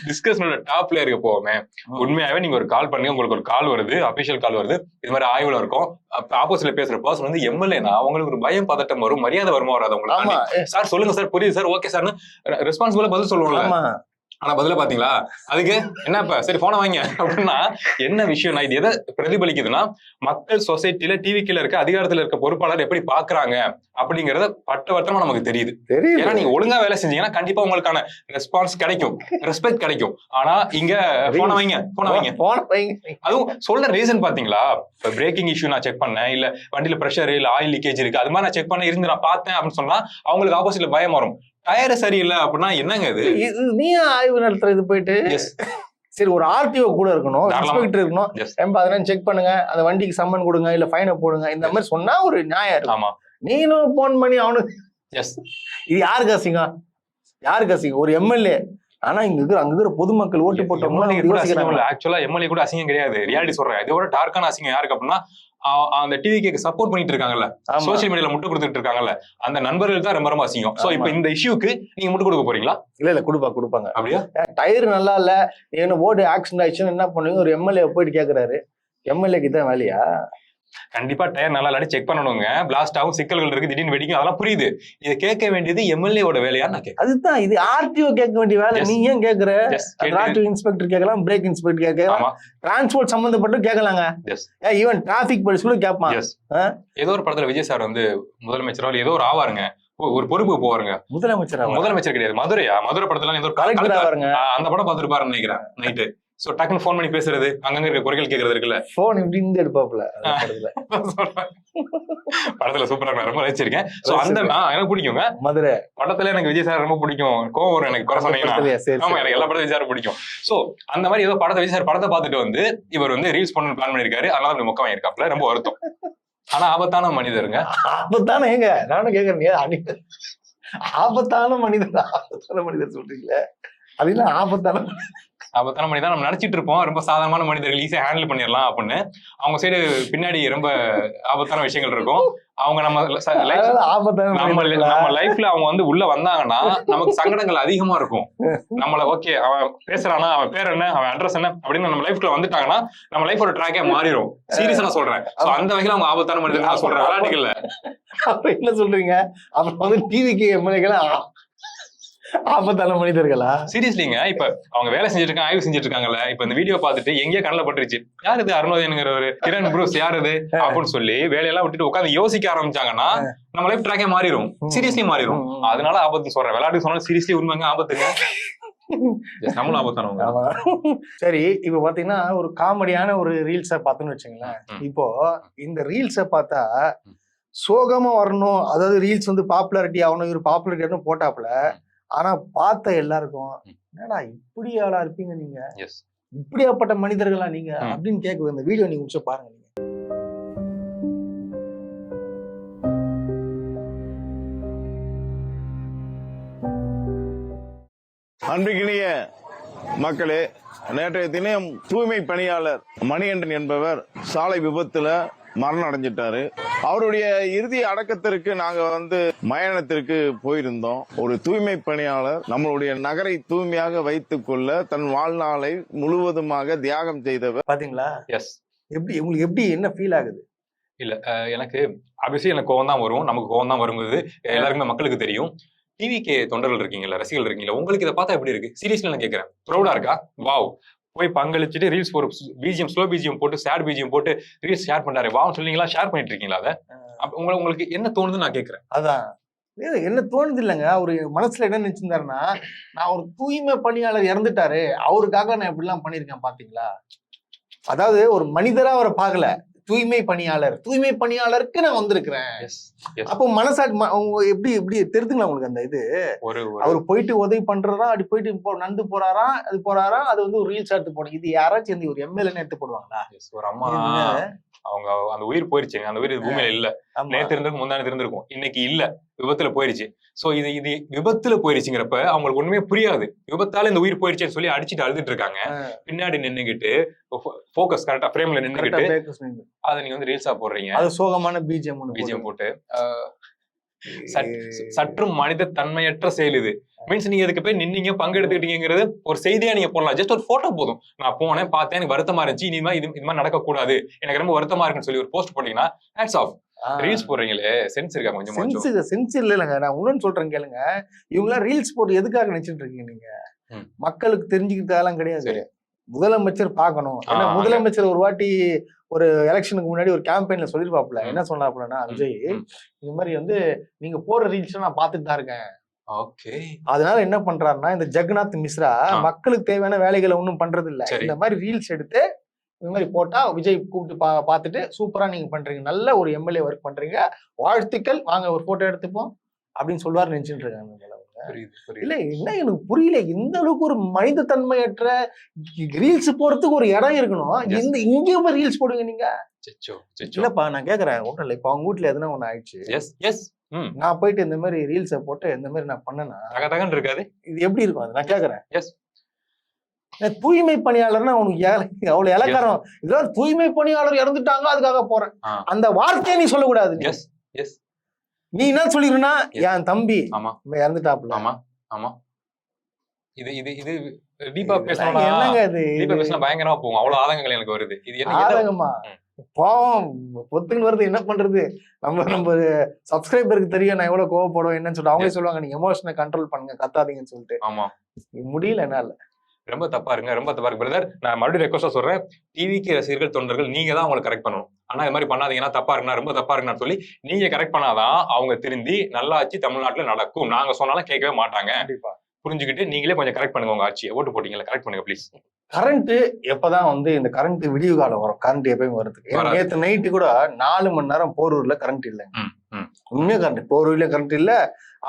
[SPEAKER 2] டிஸ்கஷனோட டாப்ல இருக்க போவோமே, உண்மையாவே நீங்க ஒரு கால் பண்ணி உங்களுக்கு ஒரு கால் வருது, அபிஷியல் கால் வருது, இது மாதிரி ஆய்வுல இருக்கும். அப்ப ஆப்போசிட்ல பேசுற பர்சன் வந்து எம்எல்ஏனா அவங்களுக்கு ஒரு பயம் பதட்டம் வரும், மரியாதை வருமா வராது உங்களுக்கு. சார் சொல்லுங்க சார், புரியுது சார், ஓகே சார்னு ரெஸ்பான்சிபிளா பதில் சொல்லுவாங்க. ஆனா பதில பாத்தீங்களா, அதுக்கு என்னப்பா சரி போன வாங்க அப்படின்னா என்ன விஷயம்னா, இது எதை பிரதிபலிக்குதுன்னா, மக்கள் சொசைட்டில டிவி கீழ இருக்க அதிகாரத்துல இருக்க பொறுப்பாளர் எப்படி பாக்குறாங்க அப்படிங்கறத பட்டவட்டமா நமக்கு தெரியுது. ஏன்னா நீங்க ஒழுங்கா வேலை செஞ்சீங்கன்னா கண்டிப்பா உங்களுக்கான ரெஸ்பான்ஸ் கிடைக்கும், ரெஸ்பெக்ட் கிடைக்கும். ஆனா இங்க போன வைங்க அதுவும் சொல்ற ரீசன் பாத்தீங்களா, இப்ப பிரேக்கிங் இஷ்யூ நான் செக் பண்ணேன், இல்ல வண்டியில பிரஷர் இல்ல ஆயில் லீக்கேஜ் இருக்கு, அது மாதிரி நான் செக் பண்ண இருந்து நான் பார்த்தேன் அப்படின்னு சொன்னா அவங்களுக்கு ஆப்போசிட்ல பயம் வரும். டயர் சரியில்லை அப்படின்னா என்னங்க இது?
[SPEAKER 1] நீ ஆய்வு நடத்துறது போயிட்டு சரி ஒரு ஆர்டிஓ கூட இருக்கணும், இன்ஸ்பெக்டர் இருக்கணும், அதெல்லாம் செக் பண்ணுங்க, அந்த வண்டிக்கு சம்மன் கொடுங்க, இல்ல ஃபைனை போடுங்க, இந்த மாதிரி சொன்னா ஒரு நியாயம் இருக்கு.
[SPEAKER 2] ஆமா,
[SPEAKER 1] நீனும் போன் பண்ணி அவனுக்கு இது யாருக்கு அசிங்கம்? யாருக்கு அசிங்கம்? ஒரு எம்எல்ஏ. ஆனா அங்க இருக்கிற பொதுமக்கள் ஓட்டு போட்டவங்க
[SPEAKER 2] ஆக்சுவலா எம்எல்ஏ கூட அசிங்கம் கிடையாது, ரியாலிட்டி சொல்றேன். இதோட டார்க்கான அசிங்கம் யாருக்கு அப்படின்னா, அந்த டிவிக்கு சப்போர்ட் பண்ணிட்டு இருக்காங்கல்ல, சோசியல் மீடியால முட்டு கொடுத்துட்டு இருக்காங்கல்ல, அந்த நண்பர்கள் தான் ரொம்ப அசிங்கம். சோ இப்ப இந்த இஷ்யூக்கு நீங்க முட்டு கொடுக்க போறீங்களா?
[SPEAKER 1] இல்ல கொடுப்பாங்க.
[SPEAKER 2] அப்படியா?
[SPEAKER 1] டயர் நல்லா இல்ல, என்ன போர்டு ஆக்சிடென்ட் ஆயிடுச்சுன்னு என்ன பண்ணுவீங்க? ஒரு எம்எல்ஏ போயிட்டு கேக்குறாரு, எம்எல்ஏக்கு தான் வேலையா?
[SPEAKER 2] கண்டிப்பா டயர் நல்லா இல்லாட்டி செக் பண்ணணுங்க, பிளாஸ்ட் ஆகும், சிக்கல்கள் இருக்கு, திடீர்னு வெடிக்கும், அதெல்லாம் புரியுது. இதை கேட்க வேண்டியது எம்எல்ஏவோட வேலையா? நான் கேட்க அதுதான்,
[SPEAKER 1] இது ஆர்டிஓ கேட்க வேண்டிய வேலை. நீ ஏன் கேக்குற? ஆர்டிஓ இன்ஸ்பெக்டர் கேட்கலாம், பிரேக் இன்ஸ்பெக்டர் கேட்கலாம், டிரான்ஸ்போர்ட் சம்பந்தப்பட்டு கேட்கலாங்க, ஈவன் டிராபிக் போலீஸ் கூட கேட்பான்.
[SPEAKER 2] ஏதோ ஒரு படத்துல விஜய் சார் வந்து முதலமைச்சரோ ஏதோ ஒரு ஆவாருங்க, ஒரு பொறுப்பு போவாருங்க. முதலமைச்சர் கிடையாது, மதுரை படத்துல ஏதோ அந்த படம் பார்த்துட்டு பாருன்னு நினைக்கிறேன் நைட்டு. சோ டக்குன்னு போன் பண்ணி பேசுறது, அங்கங்க இருக்க குறைகள் கேக்குறது இருக்குல்ல,
[SPEAKER 1] போன் இப்படி இருந்து எடுப்பாப்ல
[SPEAKER 2] படத்துல சூப்பரா ரொம்ப ரசிச்சிருக்கேன். சோ அந்த எனக்கு பிடிக்குங்க
[SPEAKER 1] மதுரை
[SPEAKER 2] படத்துல, எனக்கு விஜய் சார் ரொம்ப பிடிக்கும். கோவம் வரும் எனக்கு குறை சொன்னீங்கன்னா. ஆமா, எனக்கு எல்லா படத்தையும் விஜய் சார் பிடிக்கும். சோ அந்த மாதிரி ஏதோ விஜய் சார் படத்தை பார்த்துட்டு வந்து இவர் வந்து ரீல்ஸ் பண்ண பிளான் பண்ணிருக்காரு, அதனால அப்படி மொக்கம் இருக்காப்ல, ரொம்ப வருத்தம். ஆனா ஆபத்தான மனிதருங்க.
[SPEAKER 1] ஆபத்தான ஏங்க நானும் கேக்குறேன், ஆபத்தான மனிதர் சொல்றீங்களே, அது என்ன ஆபத்தான
[SPEAKER 2] மனிதன் நம்ம நினைச்சிட்டு இருப்போம், ரொம்ப சாதாரணமான மனிதர்கள் ஈஸியா ஹேண்டில் பண்ணிடலாம் அப்படின்னு. அவங்க சைடு பின்னாடி ரொம்ப ஆபத்தான விஷயங்கள் இருக்கும். அவங்க நம்ம லைஃப்ல அவங்க வந்து உள்ள வந்தாங்கன்னா நமக்கு சங்கடங்கள் அதிகமா இருக்கும். நம்மள ஓகே அவன் பேசுறானா, அவன் பேர் என்ன, அவன் அட்ரஸ் என்ன அப்படின்னு நம்ம லைஃப்ல வந்துட்டாங்கன்னா நம்ம லைஃபோட ட்ராக்கே மாறிடும். சீரியஸா நான் சொல்றேன். அந்த வகையில அவங்க ஆபத்தான மனிதர்கள் நான் சொல்றேன், விளையாட்டுகள்ல.
[SPEAKER 1] அப்ப என்ன சொல்றீங்க? அப்புறம் வந்து டிவிக்கு எம்எல்ஏக்கள் ஆபத்தான மனிதர்களா?
[SPEAKER 2] சீரியஸ்லிங்க, இப்ப அவங்க வேலை செஞ்சுட்டு இருக்காங்க, ஆய்வு செஞ்சுட்டு இருக்காங்கல்ல, இப்ப இந்த வீடியோ பார்த்துட்டு எங்கேயோ கண்ணில் பட்டுருச்சு, யார் இது அருணோதயனுங்கிற ஒரு கிரண் ப்ரூஸ் யார் இது அப்படின்னு சொல்லி வேலையெல்லாம் விட்டுட்டு உட்காந்து யோசிக்க ஆரம்பிச்சாங்கன்னா நம்ம லைஃப் ட்ராக்கே மாறிடும், சீரியஸ்லி மாறிடும். அதனால ஆபத்து சொல்றேன், விளையாட்டு சொன்னாலும் சீரியஸ்லி உண்மைங்க ஆபத்துங்க, நம்மளும் ஆபத்தானவங்க.
[SPEAKER 1] சரி, இப்ப பாத்தீங்கன்னா ஒரு காமெடியான ஒரு ரீல்ஸ பார்த்தோன்னு வச்சுங்களேன். இப்போ இந்த ரீல்ஸ பார்த்தா சோகமா வரணும், அதாவது ரீல்ஸ் வந்து பாப்புலாரிட்டி ஆகணும், இவர் பாப்புலாரிட்டி ஆகணும் போட்டாப்ல. ஆனா பார்த்த எல்லாருக்கும் என்னடா இப்படி ஆளா இருப்பீங்க நீங்க, இப்படியாப்பட்ட மனிதர்களா நீங்க அப்படின்னு கேட்க இந்த வீடியோ நீங்க முடிச்சு பாருங்க. நீங்க
[SPEAKER 9] அன்றைக்கினிய மக்களே, நேற்றைய தினம் தூய்மை பணியாளர் மணிகண்டன் என்பவர் சாலை விபத்துல மரணம் அடைஞ்சிட்டாரு. அவருடைய இறுதி அடக்கத்திற்கு நாங்க வந்து மயானத்திற்கு போயிருந்தோம். ஒரு தூய்மை பணியாளர் நம்மளுடைய நகரை தூய்மையாக வைத்துக் கொள்ள தன் வாழ்நாளை முழுவதுமாக தியாகம் செய்தவர்.
[SPEAKER 1] பாத்தீங்களா? எப்படி உங்களுக்கு எப்படி என்ன ஃபீல் ஆகுது?
[SPEAKER 2] இல்ல எனக்கு ஆப்வியஸ்லி எனக்கு கோவம் தான் வரும், நமக்கு கோவம் தான் வரும்போது எல்லாருக்குமே மக்களுக்கு தெரியும். டிவிக்கு தொண்டர்கள் இருக்கீங்களா, ரசிகர்கள் இருக்கீங்களா, உங்களுக்கு இதை பார்த்தா எப்படி இருக்கு? சீரியஸ்லி நான் கேட்கறேன், ப்ரௌடா இருக்கா? வாவ், போய் பங்களிச்சுட்டு ரீல்ஸ் ஒரு பிஜிஎம் ஸ்லோ பிஜிஎம் போட்டு சேட் பிஜிஎம் போட்டு ரீல்ஸ் ஷேர் பண்றாரு, வாவ் சொல்றீங்களா, ஷேர் பண்ணிட்டு இருக்கீங்களா? அதை உங்களுக்கு என்ன தோணுதுன்னு நான் கேட்கறேன்.
[SPEAKER 1] அதான் என்ன தோணுது இல்லைங்க, அவரு மனசுல என்ன நினைச்சிருந்தாருன்னா, நான் ஒரு தூய்மை பணியாளர் இறந்துட்டாரு, அவருக்காக நான் இப்படி எல்லாம் பண்ணிருக்கேன் பாத்தீங்களா. அதாவது ஒரு மனிதரா அவரை பார்க்கல, தூய்மை பணியாளருக்கு நான் வந்திருக்கிறேன். அப்போ மனசாட்சி எப்படி எப்படி தெரிஞ்சுங்களா உங்களுக்கு அந்த இது? அவர் போயிட்டு உதவி பண்றதா, அப்படி போயிட்டு நந்து போறாராம், அது வந்து ஒரு ரீல்ஸ் எடுத்து போடும். இது யாராச்சும் ஒரு எம்எல்ஏ எடுத்து போடுவாங்களா?
[SPEAKER 2] ஒரு அம்மா அவங்க அந்த உயிர் போயிருச்சுங்க, அந்த உயிர் பூமியில இல்ல. நேத்து இருந்திருக்கும், முந்தானத்து இருந்திருக்கும், இன்னைக்கு இல்ல, விபத்துல போயிருச்சு. சோ இது விபத்துல போயிருச்சுங்கிறப்ப அவங்களுக்கு ஒண்ணுமே புரியாது. விபத்தால இந்த உயிர் போயிருச்சுன்னு சொல்லி அடிச்சுட்டு அழுதுட்டு இருக்காங்க. பின்னாடி நின்னுகிட்டு போக்கஸ் கரெக்டா ஃப்ரேம்ல நின்னுகிட்டு அதை நீங்க வந்து ரீல்ஸா போடுறீங்க.
[SPEAKER 1] அது சோகமான பிஜிஎம்
[SPEAKER 2] போட்டு சற்றும் மனித தன்மையற்ற செயல் இது. மீன்ஸ் நீங்க இதுக்கு போய் நின்னீங்க, பங்கெடுத்துக்கிட்டீங்கிறது ஒரு செய்தியா நீங்க போடலாம். ஜஸ்ட் ஒரு போட்டோ போதும். நான் போனேன், பார்த்தேன், எனக்கு வருத்தமா இருந்துச்சு, இனிமே இது மாதிரி நடக்கக்கூடாது, எனக்கு ரொம்ப வருத்தமா இருக்குன்னு சொல்லி ஒரு போஸ்ட் போட்டீங்கன்னா ஹேட்ஸ் ஆஃப். ரீல்ஸ் போடுறீங்களே, சென்ஸ் இருக்கா கொஞ்சம்?
[SPEAKER 1] சென்ஸ் இல்லைங்க. நான் இன்னொன்னு சொல்றேன் கேளுங்க. இவங்களாம் ரீல்ஸ் போட்டு எதுக்காக நினைச்சிட்டு இருக்கீங்க நீங்க? மக்களுக்கு தெரிஞ்சுக்கிட்டாலும் கிடையாது. முதலமைச்சர் பார்க்கணும். ஏன்னா முதலமைச்சர் ஒரு வாட்டி ஒரு எலெக்ஷனுக்கு முன்னாடி ஒரு கேம்பெயின்ல சொல்லிருப்பாப்புல. என்ன சொன்னாப்புலன்னா, விஜய் இந்த மாதிரி வந்து நீங்க போடுற ரீல்ஸ் நான் பார்த்துட்டு தான் இருக்கேன். அதனால என்ன பண்றாருன்னா, இந்த ஜெகநாத் மிஸ்ரா மக்களுக்கு தேவையான வேலைகளை ஒன்றும் பண்றது இல்ல. இந்த மாதிரி ரீல்ஸ் எடுத்து இந்த மாதிரி போட்டா விஜய் கூப்பிட்டு பார்த்துட்டு சூப்பரா நீங்க பண்றீங்க, நல்ல ஒரு எம்எல்ஏ ஒர்க் பண்றீங்க, வாழ்த்துக்கள், வாங்க ஒரு போட்டோ எடுத்துப்போம் அப்படின்னு சொல்லுவாரு நினைச்சுட்டு இருக்காங்க. இல்ல என்ன எனக்கு புரியல, இந்த அளவுக்கு ஒரு மனித தன்மையற்ற ரீல்ஸ் போறதுக்கு ஒரு இடம் இருக்கணும். இங்கே போய் ரீல்ஸ் போடுங்க நீங்க. இல்லப்பா நான் கேக்குறேன், ஒன்றும் இல்லை. இப்ப அவங்க வீட்டுல எதுனா ஒண்ணு ஆயிடுச்சு, நான் போயிட்டு இந்த மாதிரி ரீல்ஸை போட்டு இந்த மாதிரி நான் பண்ணேன்னா
[SPEAKER 2] இருக்காது, இது
[SPEAKER 1] எப்படி இருக்கும்? அது நான் கேக்குறேன். தூய்மை பணியாளர்னா உனக்கு அவ்வளவு இலக்காரம். இதெல்லாம் தூய்மை பணியாளர் இறந்துட்டாங்க அதுக்காக போறேன், அந்த வார்த்தையை நீ சொல்லக்கூடாது. நீ என்ன சொல்லிருனா, என் தம்பி இறந்துட்டாப்ல.
[SPEAKER 2] ஆமா ஆமா, இது இது இது தீபா பேசணும். என்னங்க இது? தீபா பேசினா பயங்கரமா போகும். அவ்வளவு ஆதங்கங்கள் எனக்கு வருது. இது என்ன
[SPEAKER 1] ஆதங்கமா? பாவம் பொத்துன்னு வருது, என்ன பண்றது? நம்ம சப்ஸ்கிரைபருக்கு தெரியும் நான் எவ்வளவு கோவப்படுவோம் என்னன்னு சொல்லிட்டு. அவங்களே சொல்லுவாங்க, நீங்க எமோஷனை கண்ட்ரோல் பண்ணுங்க, கத்தாதீங்கன்னு சொல்லிட்டு.
[SPEAKER 2] ஆமா,
[SPEAKER 1] முடியல என்னால.
[SPEAKER 2] ரொம்ப தப்பா இருக்கு பிரதர். நான் மறுபடியும் ரெக்வஸ்டா சொல்றேன், டிவிக்கு ரசிகர்கள் தொண்டர்கள் நீங்க தான் அவங்களை கரெக்ட் பண்ணணும். ஆனா இது மாதிரி பண்ணாதீங்கன்னா, தப்பா இருக்குன்னா, ரொம்ப தப்பா இருக்குன்னு சொல்லி நீங்க கரெக்ட் பண்ணாதான் அவங்க திருந்தி நல்லாட்சி தமிழ்நாட்டுல நடக்கும். நாங்க சொன்னாலும் கேட்கவே மாட்டாங்க. புரிஞ்சுக்கிட்டு நீங்களே கொஞ்சம் கரெக்ட் பண்ணுங்க. உங்க ஆட்சியை ஓட்டு போட்டீங்களா, கரெக்ட் பண்ணுங்க ப்ளீஸ்.
[SPEAKER 1] கரண்ட் எப்பதான் வந்து இந்த கரண்ட் விடிவு காலம் வரும்? கரண்ட் எப்பயும் வருதுக்கு. நேற்று நைட்டு கூட 4 மணி நேரம் போரூர்ல கரண்ட் இல்லைங்க. உண்மையா கரண்ட் போரூர்ல கரண்ட் இல்ல,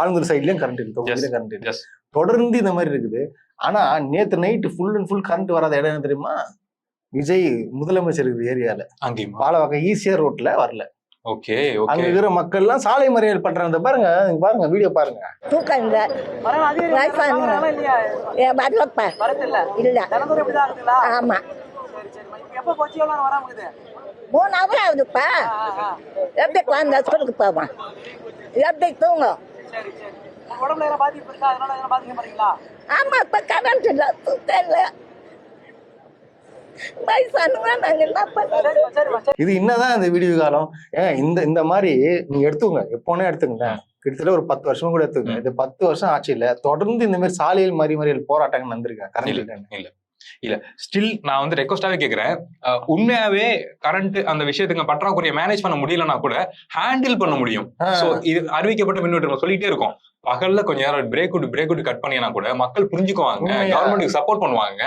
[SPEAKER 1] ஆளுங்கூர் சைட்லயும் கரண்ட் இல்லை, தொகுதியில கரண்ட் இல்லை. தொடர்ந்து இந்த மாதிரி இருக்குது. ஆனா நேற்று night full and full current வராத இடம் என்ன தெரியுமா? விஜய் முதலமைச்சர் இருக்கிற ஏரியால, பாலவாக்கம் ஈசிஆர் ரோட்ல வரல. அங்க இருக்கிற மக்கள் எல்லாம் சாலை மறியல் பண்றாங்க. பாருங்க பாருங்க, வீடியோ பாருங்க.
[SPEAKER 10] தூக்கம் இல்ல, ஆமா 3 ஹவர் ஆகுதுப்பா. எப்படி குழந்தை ஸ்கூலுக்கு போவான், எப்படி தூங்கும்? ஆமா, இப்ப கரண்ட் இல்ல, தூக்கம் இல்ல,
[SPEAKER 1] இது என்னதான் இந்த வீடியோ காலம்? இந்த மாதிரி நீங்க எடுத்துக்கோங்க, எப்போனே எடுத்துக்கங்க. கிட்டத்தட்ட ஒரு 10 வருஷமும் கூட எடுத்துக்கங்க. இது 10 வருஷம் ஆட்சியில தொடர்ந்து இந்த மாதிரி சாலையில் மறியல் போராட்டங்கள் வந்திருக்கேன். கரண்ட்
[SPEAKER 2] இல்ல ஸ்டில் நான் வந்து ரெக்வஸ்டாவே கேக்குறேன், உண்மையாவே கரண்ட் அந்த விஷயத்துக்கு பற்றாக்குறையை மேனேஜ் பண்ண முடியலன்னா கூட ஹேண்டில் பண்ண முடியும். சோ இது அறிவிக்கப்பட்ட மின்னோட்டம் சொல்லிட்டே இருக்கும். பகல்ல கொஞ்ச நேரம் பிரேக் விட்டு கட் பண்ணினா கூட மக்கள் புரிஞ்சுக்குவாங்க, கவர்மெண்ட்டுக்கு சப்போர்ட் பண்ணுவாங்க.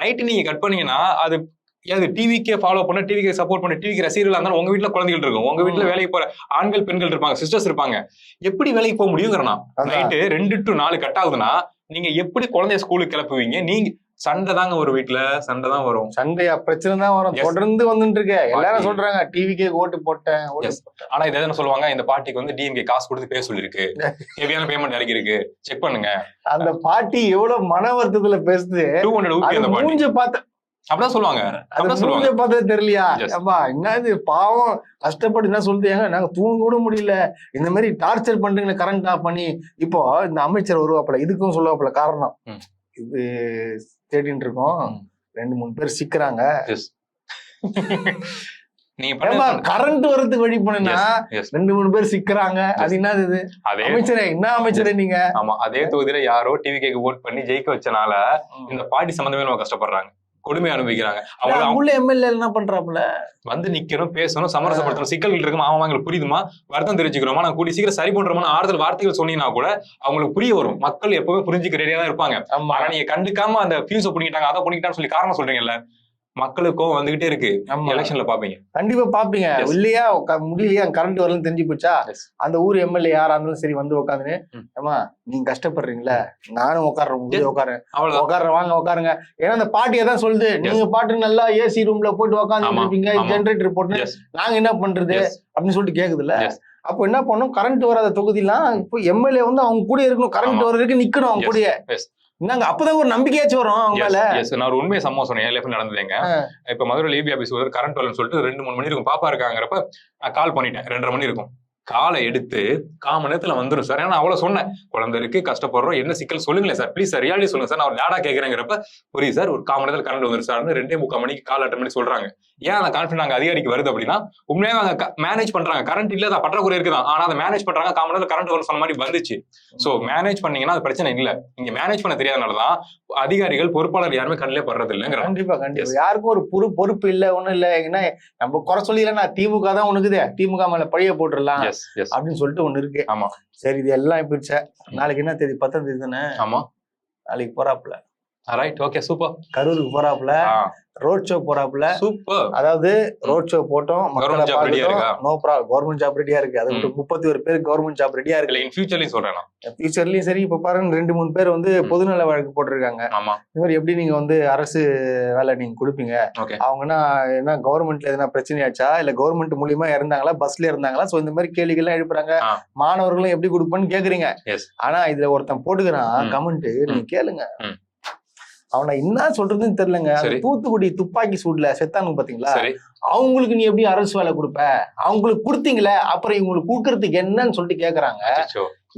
[SPEAKER 2] நைட்டு நீங்க கட் பண்ணீங்கன்னா அது டிவிக்கே ஃபாலோ பண்ண, டிவிக்கு சப்போர்ட் பண்ண, டிவிக்கு ரசிகர்களா இருந்தாலும் உங்க வீட்டுல குழந்தைகள் இருக்கும், உங்க வீட்டுல வேலைக்கு போற ஆண்கள் பெண்கள் இருப்பாங்க, சிஸ்டர்ஸ் இருப்பாங்க. எப்படி வேலைக்கு போக முடியுங்கிறனா? நைட்டு 2 to 4 கட் ஆகுதுன்னா நீங்க எப்படி குழந்தைய ஸ்கூலுக்கு கிளப்புவீங்க? நீங்க சண்டை தாங்க ஒரு வீட்டுல, சண்டை தான் வரும், சண்டையா பிரச்சனை தான் வரும், தொடர்ந்து வந்துட்டு இருக்க. எல்லாரும் சொல்றாங்க டிவிக்கே ஓட்டு போட்டேன். ஆனா இதை என்ன சொல்லுவாங்க, இந்த பார்ட்டிக்கு வந்து டிஎம்கே காசு கொடுத்து பேச சொல்லிருக்கு, ஹெவியான பேமெண்ட் இறக்கி இருக்கு, செக் பண்ணுங்க. அந்த பார்ட்டி எவ்வளவு மன வருத்தத்துல பேசுது. 200 மூஞ்ச பார்த்த அப்படிதான் சொல்லுவாங்க. பார்த்தது தெரியலையா? என்ன இது பாவம், கஷ்டப்பட்டு என்ன சொல்லிட்டாங்க, நாங்க தூங்க கூட முடியல, இந்த மாதிரி டார்ச்சர் பண்றீங்க கரண்ட் ஆஃப் பண்ணி. இப்போ இந்த அமைச்சர் வருவாப்புல, இதுக்கும் சொல்லுவாப்புல காரணம். இது தேடிட்டு இருக்கோம், 2-3 பேர் சிக்கிறாங்க. கரண்ட் வரதுக்கு வழி பண்ணுனா 2-3 பேர் சிக்கிறாங்க. அது என்னது? அமைச்சரே, என்ன அமைச்சரே நீங்க? ஆமா, அதே தொகுதியில யாரோ டிவிக்கு ஓட் பண்ணி ஜெயிக்க வச்சனால இந்த பார்ட்டி சம்பந்தமே நம்ம கஷ்டப்படுறாங்க, கொடுமை அனுபவிக்கிறாங்க. அவங்க எம்எல்ஏ என்ன பண்றாப்புல, வந்து நிக்கணும், பேசணும், சமரசப்படுத்தணும், சிக்கல்கள் இருக்குமா, அவங்களுக்கு புரியுதுமா, வருத்தம் தெரிஞ்சுக்கிறோமா, நான் கூடி சீக்கிரம் சரி பண்றோமா, ஆறுதல் வார்த்தைகள் சொன்னீங்கன்னா கூட அவங்களுக்கு புரிய வரும். மக்கள் எப்பவுமே புரிஞ்சுக்க ரெடியா தான் இருப்பாங்க. ஆனா நீங்க கண்டுக்காம அந்த ஃபியூஸை பண்ணிக்கிட்டாங்க, அதை பண்ணிக்கிட்டான்னு சொல்லி காரணம் சொல்றீங்கல்ல, மக்களுக்கும் வந்துகிட்டே இருக்கு.
[SPEAKER 1] ஆமா.
[SPEAKER 2] எலெக்ஷன்ல பாப்பீங்க.
[SPEAKER 1] கண்டிப்பா பாப்பீங்க.
[SPEAKER 2] Yes.
[SPEAKER 1] இல்லையா முடியலையா கரண்ட் வரலன்னு தெரிஞ்சு போச்சா,
[SPEAKER 2] Yes.
[SPEAKER 1] அந்த ஊர் எம்எல்ஏ யாரா இருந்தாலும் சரி வந்து உட்காந்துன்னு,
[SPEAKER 2] ம்.
[SPEAKER 1] ஏமா நீங்க கஷ்டப்படுறீங்களா, நானும் உட்காடுறேன், உங்களுக்கு உட்காரேன்,
[SPEAKER 2] அவ்வளவுதான்.
[SPEAKER 1] உட்காடுறேன், வாங்க உட்காருங்க. ஏன்னா அந்த பாட்டியை தான் சொல்லுது, நீங்க பாட்டு நல்லா ஏசி ரூம்ல போயிட்டு உட்காந்து
[SPEAKER 2] ஆமா.
[SPEAKER 1] இருப்பீங்க,
[SPEAKER 2] ஆமா.
[SPEAKER 1] ஜெனரேட்டர் போட்டு
[SPEAKER 2] Yes.
[SPEAKER 1] நாங்க என்ன பண்றது
[SPEAKER 2] Yes.
[SPEAKER 1] அப்படின்னு சொல்லிட்டு கேக்குதுல்ல.
[SPEAKER 2] Yes.
[SPEAKER 1] அப்போ என்ன பண்ணும், கரண்ட் வராத தொகுதிலாம் இப்போ எம்எல்ஏ வந்து அவங்க கூட இருக்கணும், கரண்ட்
[SPEAKER 2] ஆமா.
[SPEAKER 1] வர்றதுக்கு நிக்கணும் அவங்க
[SPEAKER 2] Yes.
[SPEAKER 1] கூடயே.
[SPEAKER 2] Yes.
[SPEAKER 1] என்னங்க அப்பதான் ஒரு நம்பிக்கையாச்சும் வரும் அவங்க
[SPEAKER 2] Yes,
[SPEAKER 1] மேல.
[SPEAKER 2] yes. நான் ஒரு உண்மையை சம்பவம் சொன்னேன். லைஃப்ல நடந்ததுங்க. இப்ப மதுரை EB ஆபீஸ் கரண்ட் வரலன்னு சொல்லிட்டு 2-3 மணி இருக்கும், பாப்பா இருக்காங்கிறப்ப கால் பண்ணிட்டேன். 2:30 மணி இருக்கும். காலை எடுத்து 1/4 மணி நேரத்துல வந்துடும் சார். ஏன்னா அவ்வளவு சொன்னேன், குழந்தை இருக்கு, கஷ்டப்படுறோம், என்ன சிக்கல் சொல்லுங்களேன் சார், ப்ளீஸ் சார், ரியாலிட்டி சொல்லுங்க சார், நான் ஒரு டேடா கேட்கறேங்கிறப்ப புரியுது சார், ஒரு 1/4 மணி நேரத்துல கரண்ட் வந்துரும் சார், 2:45 மணிக்கு கால் அட்டன் பண்ணி சொல்றாங்க. ஏன் அந்த கான்ஃபிடன்ட் அங்க அதிகாரிக்கு வருது அப்படின்னா, உண்மையாக அவங்க மேனேஜ் பண்றாங்க. கரண்ட் இல்ல, அதை பற்றாக்குறை இருக்குதான், ஆனா அதை மேனேஜ் பண்றாங்க. 1/4 மணி நேரத்துல கரண்ட் வரும் சொன்ன மாதிரி வந்துச்சு. சோ மேனேஜ் பண்ணீங்கன்னா அது பிரச்சனை இல்ல. நீங்க மேனேஜ் பண்ண தெரியாதனாலதான் அதிகாரிகள் பொறுப்பாளர் யாருமே கண்ணிலே படுறது இல்லைங்கிற.
[SPEAKER 1] கண்டிப்பா கண்டிப்பா யாருக்கும் ஒரு பொறுப்பு இல்ல, ஒண்ணும் இல்ல. ஏன்னா நம்ம குறை சொல்லிடலாம், திமுக தான் ஒண்ணுக்குது, திமுக மேல பழிய போட்டுடலாம் அப்படின்னு சொல்லிட்டு ஒண்ணு இருக்கு.
[SPEAKER 2] ஆமா.
[SPEAKER 1] சரி, இது எல்லாம் போயிடுச்ச. நாளைக்கு என்ன தேதி, 10ஆம் தேதி தானே.
[SPEAKER 2] ஆமா.
[SPEAKER 1] நாளைக்கு போறாப்புல,
[SPEAKER 2] ரைட், ஓகே, சூப்பர்.
[SPEAKER 1] கரூருக்கு போறாப்புல, ரோட் ஷோ போறாப்புல.
[SPEAKER 2] சூப்பர்.
[SPEAKER 1] அதாவது ரோட் ஷோ போட்டோம், மக்களை பார்த்துட்டோம், நோ ப்ராப்ளம், கவர்மெண்ட் ஜாப் ரெடியா இருக்கு. அது 31 பேர் கவர்மெண்ட் ஜாப் ரெடியா இருக்கு.
[SPEAKER 2] இன் ஃபியூச்சர்லயும் சொல்றேன்,
[SPEAKER 1] ஃபியூச்சர்லயும் சரி. இப்ப பாருங்க 2-3 பேர் வந்து பொதுநல வழக்கு போட்டிருக்காங்க.
[SPEAKER 2] ஆமா.
[SPEAKER 1] இந்த மாதிரி எப்படி நீங்க வந்து அரசு வேலை நீங்க கொடுப்பீங்க, அவங்கன்னா என்ன கவர்மெண்ட்ல எதனா பிரச்சனையாச்சா, இல்ல கவர்மெண்ட் மூலியமா இறந்தாங்களா, பஸ்ல இருந்தாங்களா, சோ இந்த மாதிரி கேள்விகள்லாம் எழுப்புறாங்க. மாணவர்களும் எப்படி கொடுப்பேன்னு கேக்குறீங்க. ஆனா இதுல ஒருத்தன் போட்டுக்கிறான் கமெண்ட், நீங்க கேளுங்க, அவனை என்ன சொல்றதுன்னு தெரியலங்க. தூத்துக்குடி துப்பாக்கி சூட்ல செத்தானுங்க பாத்தீங்களா, அவங்களுக்கு நீ எப்படி அரசு வேலை கொடுப்ப, அவங்களுக்கு கொடுத்தீங்களே அப்புறம் இவங்களுக்கு கொடுக்கறதுக்கு என்னன்னு சொல்லிட்டு கேக்குறாங்க.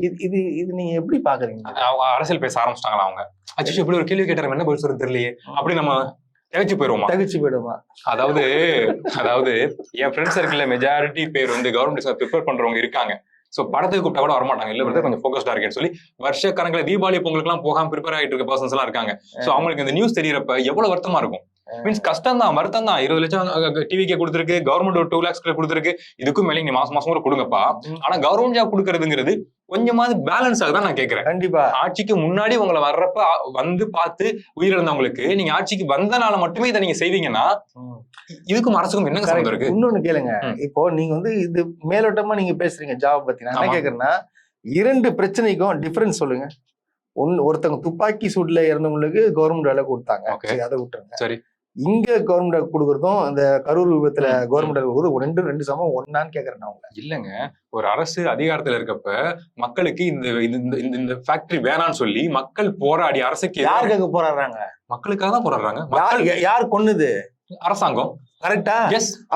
[SPEAKER 1] இது இது நீங்க எப்படி பாக்குறீங்க?
[SPEAKER 2] அரசியல் பேச ஆரம்பிச்சிட்டாங்களா அவங்க? அச்சோ, இப்படி ஒரு கேள்வி கேட்டாரு, என்ன பதில் சொல்றது தெரியலையே, அப்படி நம்ம தகச்சு போயிடுவோமா? அதாவது என் ஃப்ரெண்ட் சர்க்கிள்ல மெஜாரிட்டி பேர் வந்து கவர்மெண்ட் ப்ரிப்பேர் பண்றவங்க இருக்காங்க. சோ படத்துக்கு கூப்பிட்டா கூட வரமாட்டாங்க, இல்ல வந்து கொஞ்சம் ஃபோக்கஸ்டா இருக்கேன்னு சொல்லி வருஷ கணக்குல தீபாவளி பொங்கலுக்கு எல்லாம் போகாம ப்ரிப்பேர் ஆகிட்டு இருக்க பர்சன்ஸ் எல்லாம் இருக்காங்க. சோ அவங்களுக்கு இந்த நியூஸ் தெரியறப்ப எவ்வளவு வருத்தமா இருக்கும். மீன்ஸ் கஷ்டம் தான், வருத்தம் தான். 20 லட்சம் டிவிக்கே கொடுத்துருக்கு, கவர்மெண்ட் ஒரு 2 lakhs கொடுத்துருக்கு, இதுக்கும் மேலே நீ மாசம் கூட கொடுங்கப்பா. ஆனா கவர்மெண்ட் ஜாப் கொடுக்கறதுங்கிறது கொஞ்சமாவது பேலன்ஸ் ஆகுதான் நான் கேட்கிறேன்.
[SPEAKER 1] கண்டிப்பா
[SPEAKER 2] ஆட்சிக்கு முன்னாடி உங்களை வர்றப்ப வந்து பார்த்து உயிரிழந்தவங்களுக்கு நீங்க ஆட்சிக்கு வந்தனால மட்டுமே இதை நீங்க செய்வீங்கன்னா இதுக்கும் அரசுக்கும் என்ன சம்பந்தம் இருக்கு?
[SPEAKER 1] இன்னொன்னு கேளுங்க, இப்போ நீங்க வந்து இது மேலோட்டமா நீங்க பேசுறீங்க ஜாப் பத்தி. நான் என்ன கேக்குறேன்னா, 2 பிரச்சனைக்கும் டிஃபரன்ஸ் சொல்லுங்க. ஒருத்தவங்க துப்பாக்கி சூட்ல இறந்தவங்களுக்கு கவர்மெண்ட் வேலை கொடுத்தாங்க, அதை விட்டுருங்க. சரி, இங்க கவர்மெண்ட் கொடுக்கறதும் இந்த கரூர் விபத்துல கவர்மெண்ட் கொடுக்கறது ரெண்டு சமம் ஒன்னான்னு கேக்குறேன் நான் உங்களை.
[SPEAKER 2] இல்லங்க, ஒரு அரசு அதிகாரத்துல இருக்கப்ப மக்களுக்கு இந்த ஃபேக்டரி வேணான்னு சொல்லி மக்கள் போராடி அரசுக்கு
[SPEAKER 1] யாருக்காக போராடுறாங்க?
[SPEAKER 2] மக்களுக்காக தான் போராடுறாங்க.
[SPEAKER 1] யார் கொன்னுது?
[SPEAKER 2] அரசாங்கம்.
[SPEAKER 1] கரெக்டா?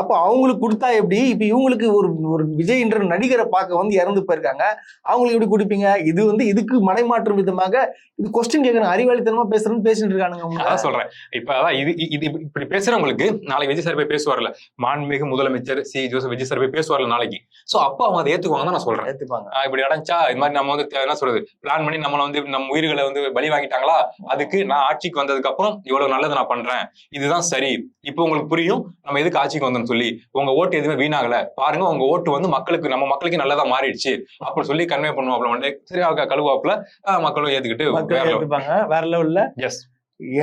[SPEAKER 1] அப்போ அவங்களுக்கு கொடுத்தா எப்படி? இப்ப இவங்களுக்கு ஒரு விஜய்ன்ற நடிகரை பார்க்க வந்து இறந்து போயிருக்காங்க, அவங்களுக்கு எப்படி கொடுப்பீங்க? இது வந்து இதுக்கு மடைமாற்றும் விதமாக இது கொஸ்டின் கேட்கறாங்க, அறிவாளித்தனமா பேசுறேன்னு பேசிட்டு இருக்கானுங்க.
[SPEAKER 2] அதான் சொல்றேன். இப்ப அதான் இது இப்படி பேசுறவங்களுக்கு நாளைக்கு விஜய் சார் போய் பேசுவார்ல, மாண்புமிகு முதலமைச்சர் ஜோசப் விஜய் சார் போய் பேசுவார்ல நாளைக்கு. சோ அப்போ அவங்க அதை ஏத்துக்குவாங்க தான் நான் சொல்றேன்.
[SPEAKER 1] ஏத்துப்பாங்க.
[SPEAKER 2] இப்படி அடைஞ்சா இந்த மாதிரி நம்ம வந்து என்ன சொல்றது, பிளான் பண்ணி நம்மள வந்து நம்ம உயிர்களை வந்து பலி வாங்கிட்டாங்களா, அதுக்கு நான் ஆட்சிக்கு வந்ததுக்கு அப்புறம் இவ்வளவு நல்லது நான் பண்றேன், இதுதான் சரி, இப்போ உங்களுக்கு புரியும் நம்ம எதுக்கு ஆட்சிக்கு வந்தோம்னு சொல்லி. உங்க ஓட்டு எதுவுமே வீணாகல பாருங்க, உங்க ஓட்டு வந்து மக்களுக்கு நம்ம மக்களுக்கு நல்லதா மாறிடுச்சு அப்படின்னு சொல்லி கன்வே பண்ணுவாப்ல. சரி, கழுவாப்புல மக்களும் ஏத்துக்கிட்டு
[SPEAKER 1] வேற லெவல்ல.